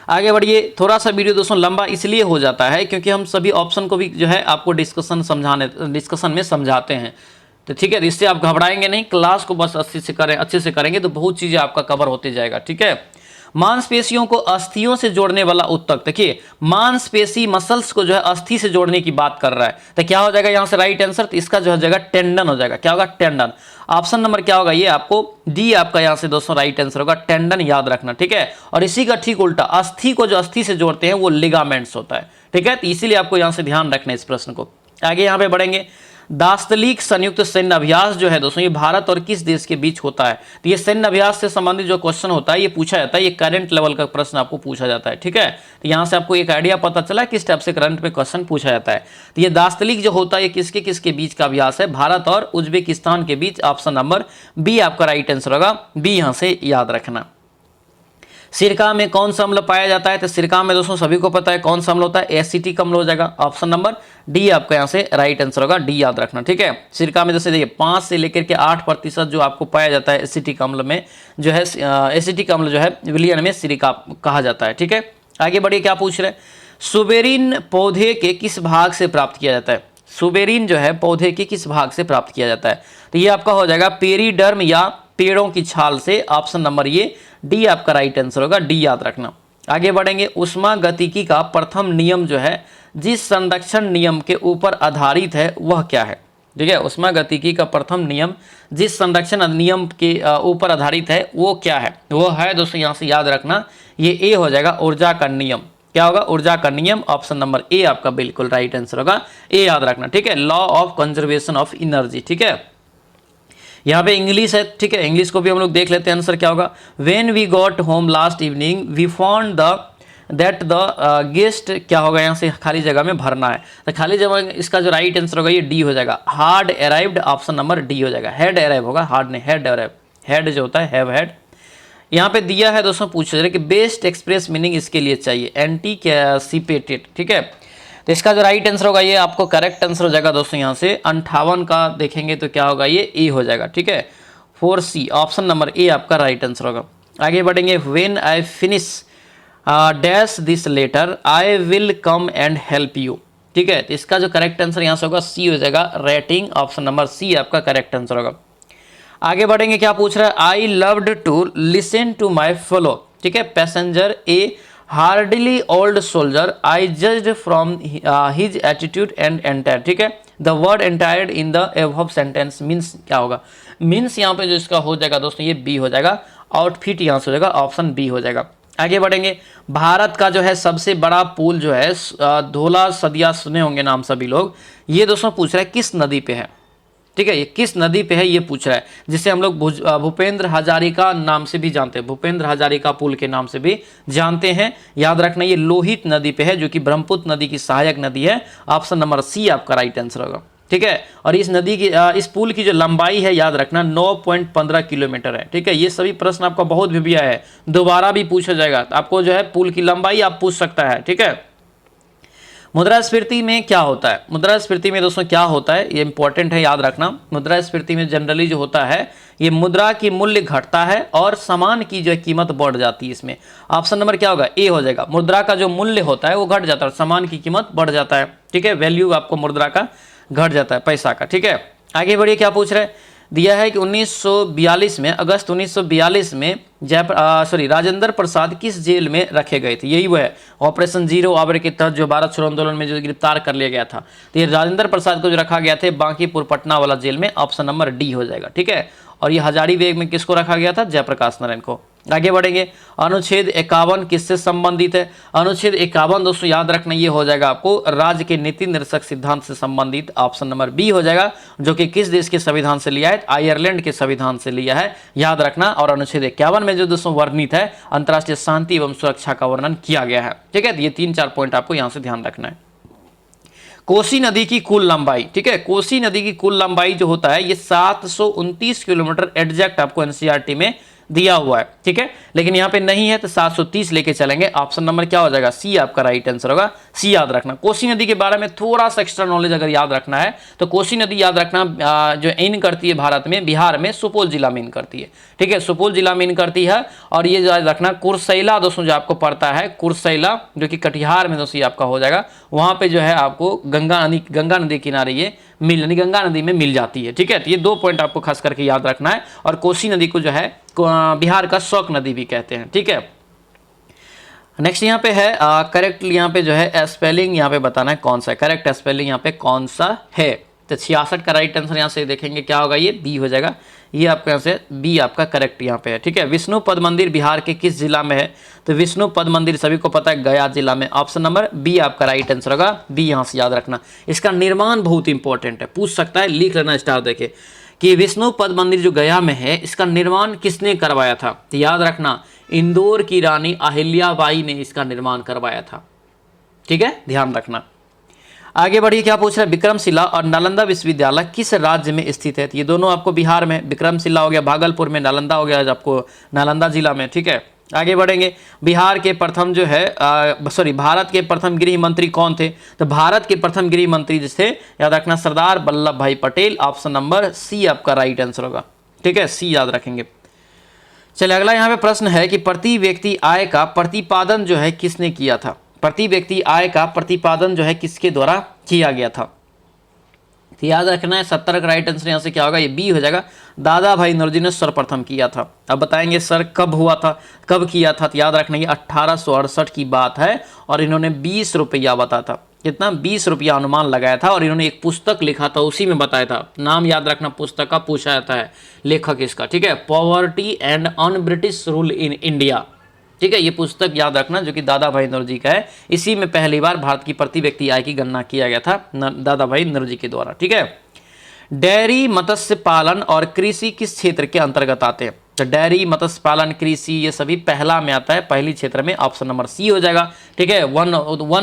आगे बढ़िए, थोड़ा सा वीडियो दोस्तों लंबा इसलिए हो जाता है क्योंकि हम सभी ऑप्शन को भी जो है आपको डिस्कशन में समझाते हैं। तो ठीक है, इससे आप घबराएंगे नहीं, क्लास को बस अच्छे से करेंगे तो बहुत चीज़ें आपका कवर होते जाएगा। ठीक है, मांसपेशियों को अस्थियों से जोड़ने वाला उत्तक, देखिए मांसपेशी मसल्स को जो है अस्थि से जोड़ने की बात कर रहा है, तो क्या हो जाएगा यहाँ से राइट आंसर, तो इसका जो है जगह टेंडन हो जाएगा। क्या होगा, टेंडन। ऑप्शन नंबर क्या होगा, ये आपको डी आपका यहाँ से दोस्तों राइट आंसर होगा, टेंडन याद रखना। ठीक है, और इसी का ठीक उल्टा अस्थि को जो अस्थि से जोड़ते हैं वो लिगामेंट्स होता है। ठीक है, तो इसीलिए आपको यहाँ से ध्यान रखना है इस प्रश्न को। आगे यहाँ पे बढ़ेंगे, दास्तलिक संयुक्त सैन्य अभ्यास जो है दोस्तों ये भारत और किस देश के बीच होता है। तो ये सैन्य अभ्यास से संबंधित जो क्वेश्चन होता है ये पूछा जाता है, ये करंट लेवल का प्रश्न आपको पूछा जाता है, ठीक है। तो यहाँ से आपको एक आइडिया पता चला किस टाइप से करंट में क्वेश्चन पूछा जाता है। तो ये दास्तलिक जो होता है ये किसके किसके बीच का अभ्यास है, भारत और उज्बेकिस्तान के बीच। ऑप्शन नंबर बी आपका राइट आंसर होगा, बी यहाँ से याद रखना। सिरका में कौन सा अम्ल पाया जाता है, तो सिरका में दोस्तों सभी को पता है कौन सा अम्ल होता है, एसिटिक अम्ल हो जाएगा। ऑप्शन नंबर डी आपका यहाँ से राइट आंसर होगा, डी याद रखना, ठीक है। सिरका में जैसे देखिए 5 से लेकर के 8% जो आपको पाया जाता है एसिटिक अम्ल में जो है, एसिटिक अम्ल जो है विलयन में सिरका कहा जाता है, ठीक है। आगे बढ़िए, क्या पूछ रहे हैं, सुबेरिन पौधे के किस भाग से प्राप्त किया जाता है। सुबेरिन जो है पौधे के किस भाग से प्राप्त किया जाता है, तो ये आपका हो जाएगा पेरीडर्म या पेड़ों की छाल से। ऑप्शन नंबर ये डी आपका राइट आंसर होगा, डी याद रखना। आगे बढ़ेंगे, उष्मागतिकी का प्रथम नियम जो है जिस संरक्षण नियम के ऊपर आधारित है वह क्या है, ठीक है। उष्मागतिकी का प्रथम नियम जिस संरक्षण नियम के ऊपर आधारित है वो क्या है, वो है दोस्तों यहाँ से याद रखना, ये ए हो जाएगा, ऊर्जा का नियम। क्या होगा, ऊर्जा का नियम। ऑप्शन नंबर ए आपका बिल्कुल राइट आंसर होगा, ए याद रखना, ठीक है। Law of conservation of energy, ठीक है। यहाँ पे इंग्लिश है, ठीक है, इंग्लिश को भी हम लोग देख लेते हैं, आंसर क्या होगा। When we got home last evening we found that the guest, क्या होगा यहाँ से खाली जगह में भरना है, तो खाली जगह इसका जो राइट आंसर होगा ये डी हो जाएगा, hard arrived. Option number D हो जाएगा, हेड अराइव होगा, हार्ड नहीं, हेड अराइव, हेड जो होता है हैव हेड। यहाँ पे दिया है दोस्तों, पूछ रहे कि बेस्ट एक्सप्रेस मीनिंग इसके लिए चाहिए, एंटीसिपेटेड, ठीक है। तो इसका जो राइट आंसर होगा ये आपको करेक्ट आंसर हो जाएगा दोस्तों, यहाँ से 58 का देखेंगे तो क्या होगा, ये ए हो जाएगा, ठीक है। 4C ऑप्शन नंबर ए आपका राइट आंसर होगा। आगे बढ़ेंगे, when I finish dash this letter I will come and help you, ठीक है। तो इसका जो करेक्ट आंसर यहाँ से होगा सी हो जाएगा, रेटिंग। ऑप्शन नंबर सी आपका करेक्ट आंसर होगा। आगे बढ़ेंगे, क्या पूछ रहा है, I loved to listen to my fellow, ठीक है, passenger a hardly old soldier I judged from his attitude and entire, ठीक है। The word entired in the above sentence means क्या होगा, मीन्स यहाँ पे जो इसका हो जाएगा दोस्तों ये बी हो जाएगा, आउटफिट यहाँ से हो जाएगा, ऑप्शन बी हो जाएगा। आगे बढ़ेंगे, भारत का जो है सबसे बड़ा पुल जो है धौला सदिया, सुने होंगे नाम सभी लोग, ये दोस्तों पूछ रहा है किस नदी पे है, ठीक है, ये किस नदी पे है ये पूछ रहा है, जिसे हम लोग भूपेंद्र हजारिका नाम से भी जानते हैं, भूपेंद्र हजारिका पुल के नाम से भी जानते हैं। याद रखना ये लोहित नदी पे है जो कि ब्रह्मपुत्र नदी की सहायक नदी है। ऑप्शन नंबर सी आपका राइट आंसर होगा, ठीक है। और इस नदी की इस पुल की जो लंबाई है याद रखना 9.15 किलोमीटर है, ठीक है। ये सभी प्रश्न आपका बहुत भी आया है, दोबारा भी पूछा जाएगा, तो आपको जो है पुल की लंबाई आप पूछ सकता है, ठीक है। मुद्रास्फीति में क्या होता है, मुद्रास्फीति में दोस्तों क्या होता है ये इंपॉर्टेंट है, याद रखना। मुद्रास्फीति में जनरली जो होता है ये मुद्रा की मूल्य घटता है और सामान की जो है कीमत बढ़ जाती है। इसमें ऑप्शन नंबर क्या होगा, ए हो जाएगा। मुद्रा का जो मूल्य होता है वो घट जाता है और सामान की कीमत बढ़ जाता है, ठीक है। वैल्यू आपको मुद्रा का घट जाता है, पैसा का, ठीक है। आगे बढ़िए, क्या पूछ रहे हैं, दिया है कि 1942 में, अगस्त 1942 में राजेंद्र प्रसाद किस जेल में रखे गए थे। यही वो है ऑपरेशन जीरो आवर के तहत जो भारत छोड़ो आंदोलन में जो गिरफ्तार कर लिया गया था, तो ये राजेंद्र प्रसाद को जो रखा गया था बांकीपुर पटना वाला जेल में। ऑप्शन नंबर डी हो जाएगा, ठीक है। और ये हजारीबाग में किसको रखा गया था, जयप्रकाश नारायण को। आगे बढ़ेंगे, अनुच्छेद 51 किससे संबंधित है। अनुच्छेद 51 दोस्तों याद रखना ये हो जाएगा आपको राज्य के नीति निर्देशक सिद्धांत से संबंधित। ऑप्शन नंबर बी हो जाएगा, जो कि किस देश के संविधान से लिया है, आयरलैंड के संविधान से लिया है, याद रखना। और अनुच्छेद 51 में जो दोस्तों वर्णित है अंतर्राष्ट्रीय शांति एवं सुरक्षा का वर्णन किया गया है, ठीक है। ये 3-4 पॉइंट आपको यहाँ से ध्यान रखना है। कोसी नदी की कुल लंबाई, ठीक है, कोसी नदी की कुल लंबाई जो होता है ये 729 किलोमीटर एग्जैक्ट आपको एनसीईआरटी में दिया हुआ है, ठीक है। लेकिन यहाँ पे नहीं है तो 730 लेके चलेंगे। ऑप्शन नंबर क्या हो जाएगा, सी आपका राइट आंसर होगा, सी याद रखना। कोसी नदी के बारे में थोड़ा सा एक्स्ट्रा नॉलेज अगर याद रखना है तो कोसी नदी याद रखना जो इन करती है भारत में, बिहार में सुपौल जिला में इन करती है, ठीक है, सुपौल जिला में इन करती है। और ये याद रखना कुर्सेला दोस्तों जो आपको पड़ता है, कुर्सेला जो कि कटिहार में दोस्तों आपका हो जाएगा, वहां पे जो है आपको गंगा नदी किनारे ये गंगा नदी में मिल जाती है, ठीक है। तो ये 2 पॉइंट आपको खास करके याद रखना है। और कोसी नदी को जो है बिहार का शोक नदी भी कहते हैं, ठीक है। नेक्स्ट यहाँ पे है करेक्ट, यहाँ पे जो है स्पेलिंग यहाँ पे बताना है कौन सा है, करेक्ट स्पेलिंग यहाँ पे कौन सा है, तो 66 का राइट आंसर यहाँ से देखेंगे क्या होगा, ये बी हो जाएगा। ये आपका यहाँ से बी आपका करेक्ट यहाँ पे है, ठीक है। विष्णु पद मंदिर बिहार के किस जिला में है, तो विष्णु पद मंदिर सभी को पता है गया जिला में। ऑप्शन नंबर बी आपका राइट आंसर होगा, बी यहाँ से याद रखना। इसका निर्माण बहुत इंपॉर्टेंट है, पूछ सकता है, लिख लेना स्टार देखे कि विष्णु पद मंदिर जो गया में है इसका निर्माण किसने करवाया था, तो याद रखना इंदौर की रानी अहिल्याबाई ने इसका निर्माण करवाया था, ठीक है, ध्यान रखना। आगे बढ़िए, क्या पूछ रहा है, विक्रमशिला और नालंदा विश्वविद्यालय किस राज्य में स्थित है, तो ये दोनों आपको बिहार में, विक्रमशिला हो गया भागलपुर में, नालंदा हो गया आपको नालंदा जिला में, ठीक है। आगे बढ़ेंगे, बिहार के प्रथम जो है भारत के प्रथम गृह मंत्री कौन थे, तो भारत के प्रथम गृह मंत्री जिसे याद रखना सरदार वल्लभ भाई पटेल। ऑप्शन नंबर सी आपका राइट आंसर होगा, ठीक है, सी याद रखेंगे। चलिए अगला यहाँ पे प्रश्न है कि प्रति व्यक्ति आय का प्रतिपादन जो है किसने किया था, प्रति व्यक्ति आय का प्रतिपादन जो है किसके द्वारा किया गया था, तो याद रखना है 70 का राइट आंसर यहाँ से क्या होगा, ये बी हो जाएगा। दादा भाई नौरोजी ने सर्वप्रथम किया था। अब बताएंगे सर कब हुआ था, कब किया था, तो याद रखना ये 1868 की बात है और इन्होंने 20 रुपया बताया था, कितना 20 रुपया अनुमान लगाया था और इन्होंने एक पुस्तक लिखा था, उसी में बताया था। नाम याद रखना पुस्तक का, पूछा जाता है लेखक इसका, ठीक है, poverty and un British rule in India, ठीक है। ये पुस्तक याद रखना जो कि दादा भाई नौरोजी का है। इसी में पहली बार भारत की प्रति व्यक्ति आय की गणना किया गया था दादा भाई नौरोजी के द्वारा, ठीक है। डेयरी, मत्स्य पालन और कृषि किस क्षेत्र के अंतर्गत आते हैं, तो डेयरी, मत्स्य पालन, कृषि ये सभी पहला में आता है, पहली क्षेत्र में। ऑप्शन नंबर सी हो जाएगा, ठीक है। वन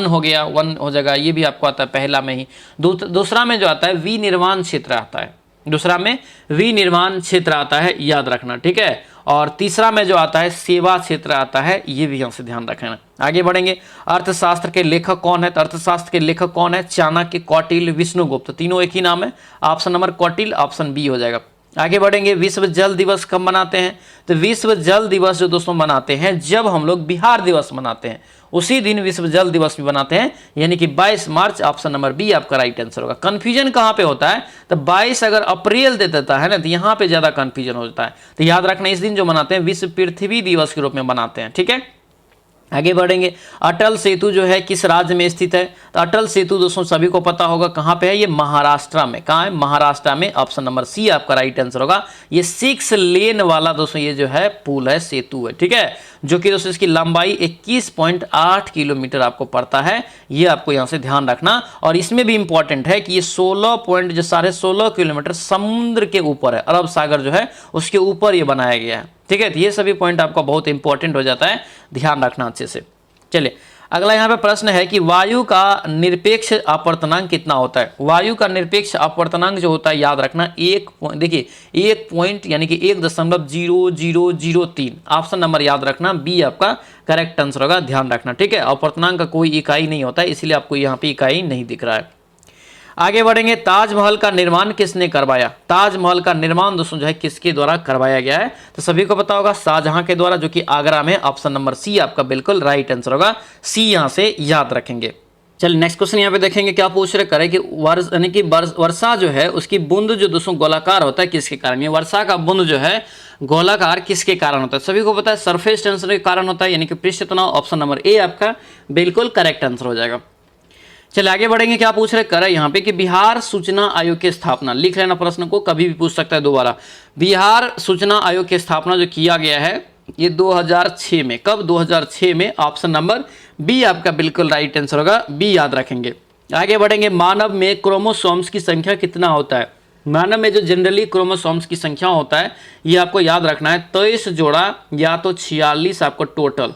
हो गया, वन हो जाएगा, ये भी आपको आता है पहला में ही। दूसरा में जो आता है विनिर्माण क्षेत्र आता है, दूसरा में विनिर्माण क्षेत्र आता है, याद रखना, ठीक है। और तीसरा में जो आता है सेवा क्षेत्र आता है, ये भी हमसे ध्यान रखना। आगे बढ़ेंगे, अर्थशास्त्र के लेखक कौन है, तो अर्थशास्त्र के लेखक कौन है, चाणक्य, कौटिल्य, विष्णुगुप्त, तीनों एक ही नाम है। Option number Kautilya, option B हो जाएगा। आगे बढ़ेंगे, विश्व जल दिवस कब मनाते हैं, तो विश्व जल दिवस जो दोस्तों मनाते हैं जब हम लोग बिहार दिवस मनाते हैं, उसी दिन विश्व जल दिवस भी मनाते हैं, यानी कि 22 मार्च। ऑप्शन नंबर बी आपका राइट आंसर होगा। कंफ्यूजन कहाँ पे होता है, तो 22 अगर अप्रैल दे देता है ना, तो यहाँ पे ज्यादा कंफ्यूजन हो जाता है। तो याद रखना इस दिन जो मनाते हैं विश्व पृथ्वी दिवस के रूप में मनाते हैं, ठीक है। आगे बढ़ेंगे, अटल सेतु जो है किस राज्य में स्थित है, तो अटल सेतु दोस्तों सभी को पता होगा कहाँ पे है, ये महाराष्ट्र में। कहाँ है, महाराष्ट्र में। ऑप्शन नंबर सी आपका राइट आंसर होगा। ये 6 लेन वाला दोस्तों ये जो है पुल है, सेतु है, ठीक है, जो कि दोस्तों इसकी लंबाई 21.8 किलोमीटर आपको पड़ता है, ये आपको यहाँ से ध्यान रखना। और इसमें भी इंपॉर्टेंट है कि ये 16.16 किलोमीटर समुद्र के ऊपर है, अरब सागर जो है उसके ऊपर ये बनाया गया है, ठीक है। तो ये सभी पॉइंट आपका बहुत इंपॉर्टेंट हो जाता है, ध्यान रखना अच्छे से। चलिए अगला यहाँ पे प्रश्न है कि वायु का निरपेक्ष अपवर्तनांक कितना होता है। वायु का निरपेक्ष अपवर्तनांक जो होता है याद रखना देखिए 1 पॉइंट यानी कि 1.0003। ऑप्शन नंबर याद रखना बी आपका करेक्ट आंसर होगा, ध्यान रखना, ठीक है। अपवर्तनांक का कोई इकाई नहीं होता है, इसलिए आपको यहाँ पे इकाई नहीं दिख रहा है। आगे बढ़ेंगे, ताजमहल का निर्माण किसने करवाया, ताजमहल का निर्माण दोस्तों जो है किसके द्वारा करवाया गया है, तो सभी को पता होगा शाहजहां के द्वारा, जो कि आगरा में। ऑप्शन नंबर सी आपका बिल्कुल राइट आंसर होगा, सी यहां से याद रखेंगे। चलिए नेक्स्ट क्वेश्चन यहाँ पे देखेंगे, क्या पूछ रहे करें कि यानी कि वर्षा जो है उसकी बूंद जो दोस्तों गोलाकार होता है किसके कारण, ये वर्षा का बूंद जो है गोलाकार किसके कारण होता है, सभी को पता है सरफेस टेंशन के कारण होता है, यानी कि पृष्ठ तनाव। ऑप्शन नंबर ए आपका बिल्कुल करेक्ट आंसर हो जाएगा। चलिए आगे बढ़ेंगे, क्या पूछ रहे करें यहाँ पे कि बिहार सूचना आयोग की स्थापना, लिख लेना प्रश्न को, कभी भी पूछ सकता है दोबारा। बिहार सूचना आयोग की स्थापना जो किया गया है ये 2006 में, कब, 2006 में। ऑप्शन नंबर बी आपका बिल्कुल राइट आंसर होगा, बी याद रखेंगे। आगे बढ़ेंगे, मानव में क्रोमोसोम्स की संख्या कितना होता है, मानव में जो जनरली क्रोमोसोम्स की संख्या होता है ये आपको याद रखना है 23 जोड़ा या तो 46 आपको टोटल,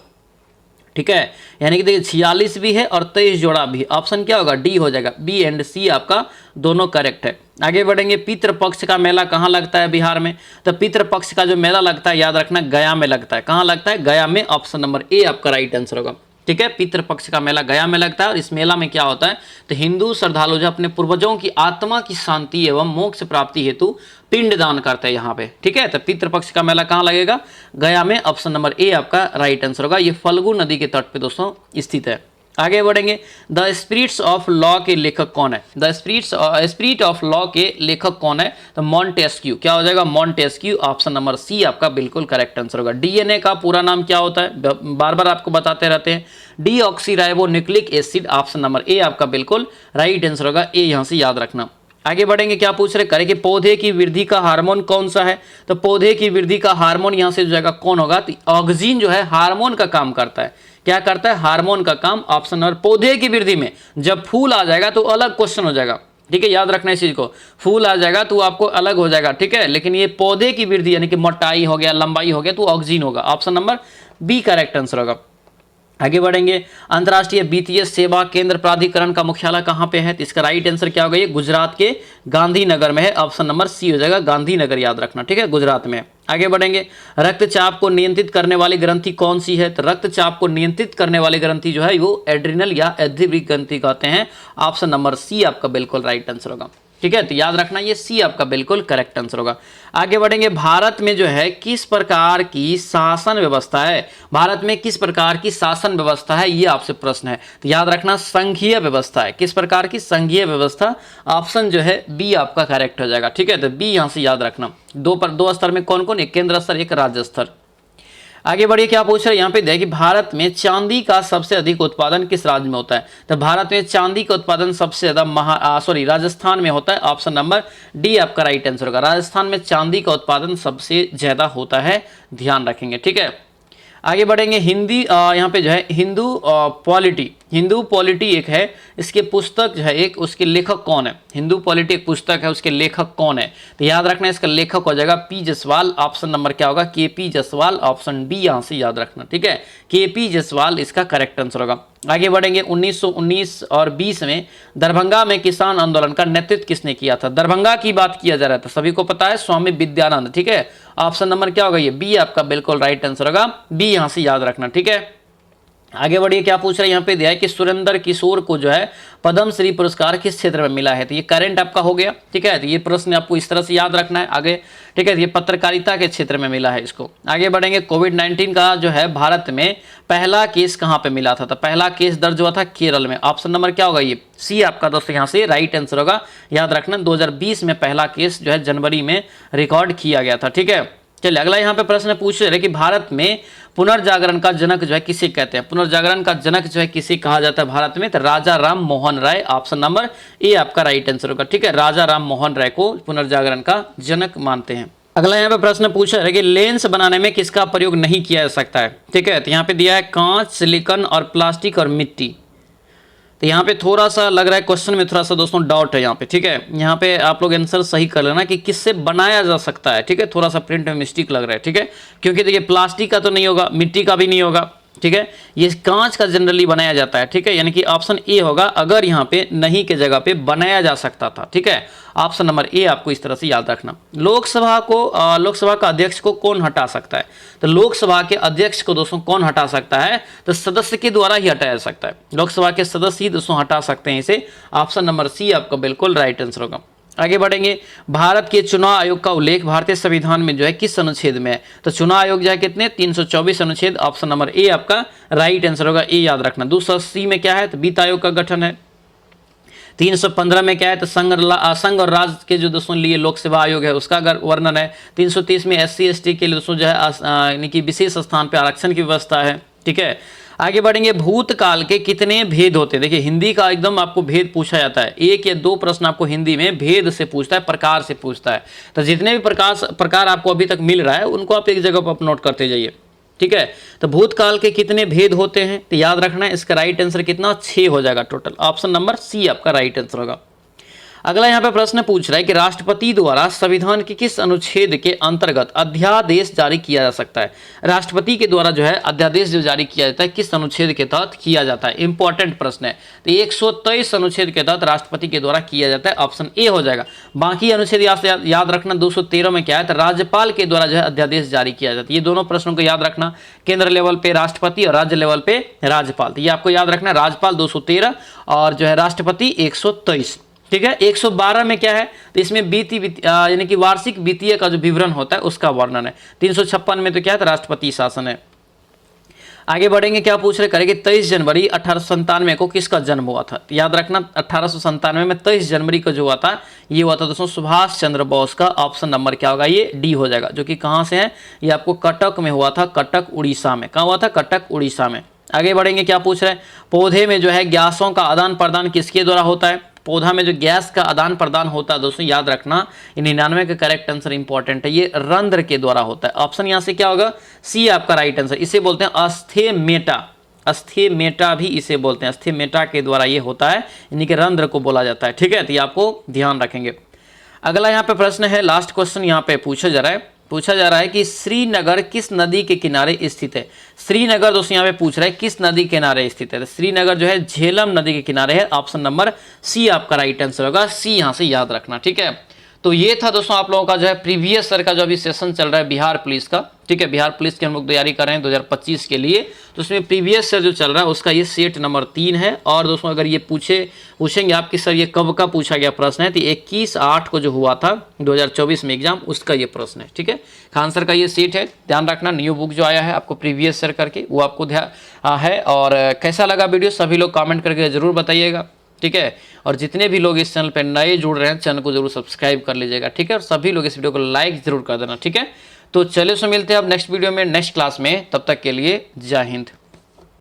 ठीक है। यानी कि देखिए 46 भी है और 23 जोड़ा भी। ऑप्शन क्या होगा, डी हो जाएगा, बी एंड सी आपका दोनों करेक्ट है। आगे बढ़ेंगे, पितृपक्ष का मेला कहाँ लगता है बिहार में, तो पितृपक्ष का जो मेला लगता है याद रखना गया में लगता है। कहाँ लगता है, गया में। ऑप्शन नंबर ए आपका राइट आंसर होगा, ठीक है। पितृपक्ष का मेला गया में लगता है और इस मेला में क्या होता है, तो हिंदू श्रद्धालु जो अपने पूर्वजों की आत्मा की शांति एवं मोक्ष प्राप्ति हेतु पिंड दान करते हैं यहाँ पे, ठीक है। तो पितृपक्ष का मेला कहाँ लगेगा, गया में। ऑप्शन नंबर ए आपका राइट आंसर होगा, ये फल्गु नदी के तट पे दोस्तों स्थित है। आगे बढ़ेंगे, द स्पिरिट्स ऑफ लॉ के लेखक कौन है, द स्पिरिट ऑफ लॉ के लेखक कौन है, तो मॉन्टेस्क्यू, क्या हो जाएगा, मॉन्टेस्क्यू। ऑप्शन नंबर सी आपका बिल्कुल करेक्ट आंसर होगा। डीएनए का पूरा नाम क्या होता है, बार बार आपको बताते रहते हैं, deoxyribo nucleic acid. Option number A आपका बिल्कुल राइट आंसर होगा, ए यहाँ से याद रखना। आगे बढ़ेंगे, क्या पूछ रहे, करें कि पौधे की वृद्धि का हार्मोन कौन सा है। तो पौधे की वृद्धि का हार्मोन यहां से जो जाएगा कौन होगा, तो ऑक्सीन जो है हार्मोन का काम करता है। क्या करता है, हार्मोन का काम। ऑप्शन नंबर, पौधे की वृद्धि में जब फूल आ जाएगा तो अलग क्वेश्चन हो जाएगा, ठीक है, याद रखना इस चीज को। फूल आ जाएगा तो आपको अलग हो जाएगा, ठीक है, लेकिन ये पौधे की वृद्धि यानी कि मोटाई हो गया, लंबाई हो गया, तो ऑक्सीन होगा। Option number B correct answer होगा। आगे बढ़ेंगे, अंतर्राष्ट्रीय वित्तीय सेवा केंद्र प्राधिकरण का मुख्यालय कहाँ पे है, तो इसका राइट आंसर क्या होगा, ये गुजरात के गांधीनगर में है। ऑप्शन नंबर सी हो जाएगा, गांधीनगर, याद रखना, ठीक है, गुजरात में। आगे बढ़ेंगे, रक्तचाप को नियंत्रित करने वाली ग्रंथि कौन सी है, तो रक्तचाप को नियंत्रित करने वाली ग्रंथि जो है वो एड्रिनल या एड्रिनल ग्रंथि कहते हैं। ऑप्शन नंबर सी आपका बिल्कुल राइट आंसर होगा, ठीक है, तो याद रखना ये सी आपका बिल्कुल करेक्ट आंसर होगा। आगे बढ़ेंगे, भारत में जो है किस प्रकार की शासन व्यवस्था है, भारत में किस प्रकार की शासन व्यवस्था है, ये आपसे प्रश्न है, तो याद रखना संघीय व्यवस्था है। किस प्रकार की, संघीय व्यवस्था। ऑप्शन जो है बी आपका करेक्ट हो जाएगा, ठीक है, तो बी यहां से याद रखना। दो स्तर में कौन कौन, एक केंद्र स्तर, एक राज्य स्तर। आगे बढ़िए, क्या पूछ रहे हैं यहाँ पे, देखिए भारत में चांदी का सबसे अधिक उत्पादन किस राज्य में होता है, तो भारत में चांदी का उत्पादन सबसे ज्यादा राजस्थान में होता है। ऑप्शन नंबर डी आपका राइट आंसर होगा, राजस्थान में चांदी का उत्पादन सबसे ज्यादा होता है, ध्यान रखेंगे, ठीक है। आगे बढ़ेंगे, हिंदी यहाँ पे जो है हिंदू पॉलिटी एक है, इसके पुस्तक जो है एक, उसके लेखक कौन है, हिंदू पॉलिटी एक पुस्तक है, उसके लेखक कौन है, तो याद रखना इसका लेखक हो जाएगा पी जसवाल। ऑप्शन नंबर क्या होगा, के पी जसवाल। ऑप्शन बी यहां से याद रखना, ठीक है, के पी जसवाल इसका करेक्ट आंसर होगा। आगे बढ़ेंगे, 1919 और 20 में दरभंगा में किसान आंदोलन का नेतृत्व किसने किया था, दरभंगा की बात किया जा रहा था, सभी को पता है, स्वामी विद्यानंद, ठीक है। ऑप्शन नंबर क्या होगा, ये बी आपका बिल्कुल राइट आंसर होगा, बी यहां से याद रखना, ठीक है। आगे बढ़िए, क्या पूछ रहे हैं यहाँ पे दिया है कि सुरेंद्र किशोर को जो है पद्मश्री पुरस्कार किस क्षेत्र में मिला है, तो ये करंट आपका हो गया, ठीक है, तो ये प्रश्न आपको इस तरह से याद रखना है आगे, ठीक है, ये पत्रकारिता के क्षेत्र में मिला है इसको। आगे बढ़ेंगे, कोविड-19 का जो है भारत में पहला केस कहाँ पे मिला था, तो पहला केस दर्ज हुआ था केरल में। ऑप्शन नंबर क्या होगा, ये सी आपका दोस्तों यहाँ से राइट आंसर होगा, याद रखना 2020 में पहला केस जो है जनवरी में रिकॉर्ड किया गया था, ठीक है। चलिए अगला यहाँ पे प्रश्न पूछ रहे कि भारत में पुनर्जागरण का जनक जो है किसे कहते हैं, पुनर्जागरण का जनक जो है किसे कहा जाता है भारत में, तो राजा Ram Mohan Roy. Option number A आपका राइट आंसर होगा, ठीक है, राजा राम मोहन राय को पुनर्जागरण का जनक मानते हैं। अगला यहाँ पे प्रश्न पूछा है कि लेंस बनाने में किसका प्रयोग नहीं किया जा सकता है, ठीक है, तो यहाँ पे दिया है कांच, सिलिकॉन और प्लास्टिक और मिट्टी। तो यहाँ पे थोड़ा सा लग रहा है क्वेश्चन में थोड़ा सा दोस्तों डाउट है यहाँ पे, ठीक है, यहाँ पे आप लोग आंसर सही कर लेना कि किससे बनाया जा सकता है, ठीक है, थोड़ा सा प्रिंट में मिस्टेक लग रहा है, ठीक है, क्योंकि देखिए प्लास्टिक का तो नहीं होगा, मिट्टी का भी नहीं होगा, ठीक है, ये कांच का जनरली बनाया जाता है, ठीक है, यानी कि ऑप्शन ए होगा, अगर यहाँ पे नहीं के जगह पे बनाया जा सकता था, ठीक है, ऑप्शन नंबर ए आपको इस तरह से याद रखना। लोकसभा का अध्यक्ष को कौन हटा सकता है, तो लोकसभा के अध्यक्ष को दोस्तों कौन हटा सकता है, तो सदस्य के द्वारा ही हटाया जा सकता है, लोकसभा के सदस्य ही दोस्तों हटा सकते हैं इसे। ऑप्शन नंबर सी आपका बिल्कुल राइट आंसर होगा। आगे बढ़ेंगे, भारत के चुनाव आयोग का उल्लेख भारतीय संविधान में जो है किस अनुच्छेद में है, तो चुनाव आयोग जो है कितने, 324 अनुच्छेद। ऑप्शन नंबर ए आपका राइट आंसर होगा, ए याद रखना। 280 में क्या है, तो वित्त आयोग का गठन है। 315 में क्या है, तो संघ और राज्य के जो दोस्तों लिए लोक सेवा आयोग है उसका वर्णन है। 330 में SC ST के लिए दोस्तों जो है यानी कि विशेष स्थान पर आरक्षण की व्यवस्था है, ठीक है। आगे बढ़ेंगे, भूतकाल के कितने भेद होते हैं, देखिए हिंदी का एकदम आपको भेद पूछा जाता है, एक या दो प्रश्न आपको हिंदी में भेद से पूछता है, प्रकार से पूछता है, तो जितने भी प्रकार आपको अभी तक मिल रहा है उनको आप एक जगह पर नोट करते जाइए, ठीक है। तो भूतकाल के कितने भेद होते हैं, तो याद रखना है इसका राइट आंसर कितना, 6 हो जाएगा टोटल। ऑप्शन नंबर सी आपका राइट आंसर होगा। अगला यहाँ पे प्रश्न पूछ रहा है कि राष्ट्रपति द्वारा संविधान के किस अनुच्छेद के अंतर्गत अध्यादेश जारी किया जा सकता है, राष्ट्रपति के द्वारा जो है अध्यादेश जो जारी किया जाता है किस अनुच्छेद के तहत किया जाता है, इंपॉर्टेंट प्रश्न है। तो 123 अनुच्छेद के तहत राष्ट्रपति के द्वारा किया जाता है, ऑप्शन ए हो जाएगा। बाकी अनुच्छेद याद रखना, 213 में क्या है, तो राज्यपाल के द्वारा जो है अध्यादेश जारी किया जाता है। ये दोनों प्रश्नों को याद रखना, केंद्र लेवल पे राष्ट्रपति और राज्य लेवल पे राज्यपाल, तो ये आपको याद रखना, राज्यपाल 213 और जो है राष्ट्रपति 123, ठीक है। 112 में क्या है, तो इसमें यानी कि वार्षिक वित्तीय का जो विवरण होता है उसका वर्णन है। 356 में तो क्या है, तो राष्ट्रपति शासन है। आगे बढ़ेंगे, क्या पूछ रहे करेंगे, 23 जनवरी 1897 को किसका जन्म हुआ था, तो याद रखना 1897 में 23 जनवरी को जो हुआ था ये हुआ था दोस्तों सुभाष चंद्र बोस का। ऑप्शन नंबर क्या होगा, ये डी हो जाएगा, जो कि कहाँ से है, ये आपको कटक में हुआ था, कटक उड़ीसा में। कहाँ हुआ था, कटक उड़ीसा में। आगे बढ़ेंगे, क्या पूछ रहे हैं, पौधे में जो है गैसों का आदान प्रदान किसके द्वारा होता है, पौधा में जो गैस का आदान प्रदान होता है दोस्तों, याद रखना ये 99 का करेक्ट आंसर इंपॉर्टेंट है, ये रंध्र के द्वारा होता है। ऑप्शन यहाँ से क्या होगा, सी आपका राइट आंसर। इसे बोलते हैं अस्थेमेटा, अस्थेमेटा भी इसे बोलते हैं, अस्थेमेटा के द्वारा ये होता है, यानी कि रंध्र को बोला जाता है। ठीक है, तो ये आपको ध्यान रखेंगे। अगला यहाँ पे प्रश्न है, लास्ट क्वेश्चन यहाँ पे पूछा जा रहा है कि श्रीनगर किस नदी के किनारे स्थित है। श्रीनगर दोस्तों यहाँ पे पूछ रहा है किस नदी के किनारे स्थित है, तो श्रीनगर जो है झेलम नदी के किनारे है। ऑप्शन नंबर सी आपका राइट आंसर होगा, सी यहाँ से याद रखना। ठीक है, तो ये था दोस्तों आप लोगों का जो है प्रीवियस ईयर का जो अभी सेशन चल रहा है बिहार पुलिस का। ठीक है, बिहार पुलिस की हम लोग तैयारी कर रहे हैं 2025 के लिए, तो उसमें प्रीवियस ईयर जो चल रहा है उसका ये सेट नंबर 3 है। और दोस्तों अगर ये पूछेंगे आपकी सर ये कब का पूछा गया प्रश्न है, तो 21/8 को जो हुआ था 2024 में एग्जाम, उसका ये प्रश्न है। ठीक है, आंसर का ये सेट है, ध्यान रखना। न्यू बुक जो आया है आपको प्रीवियस ईयर करके, वो आपको ध्यान है। और कैसा लगा वीडियो सभी लोग कमेंट करके जरूर बताइएगा। ठीक है, और जितने भी लोग इस चैनल पर नए जुड़ रहे हैं चैनल को जरूर सब्सक्राइब कर लीजिएगा। ठीक है, और सभी लोग इस वीडियो को लाइक जरूर कर देना। ठीक है, तो चलिए मिलते हैं अब नेक्स्ट वीडियो में नेक्स्ट क्लास में, तब तक के लिए जय हिंद।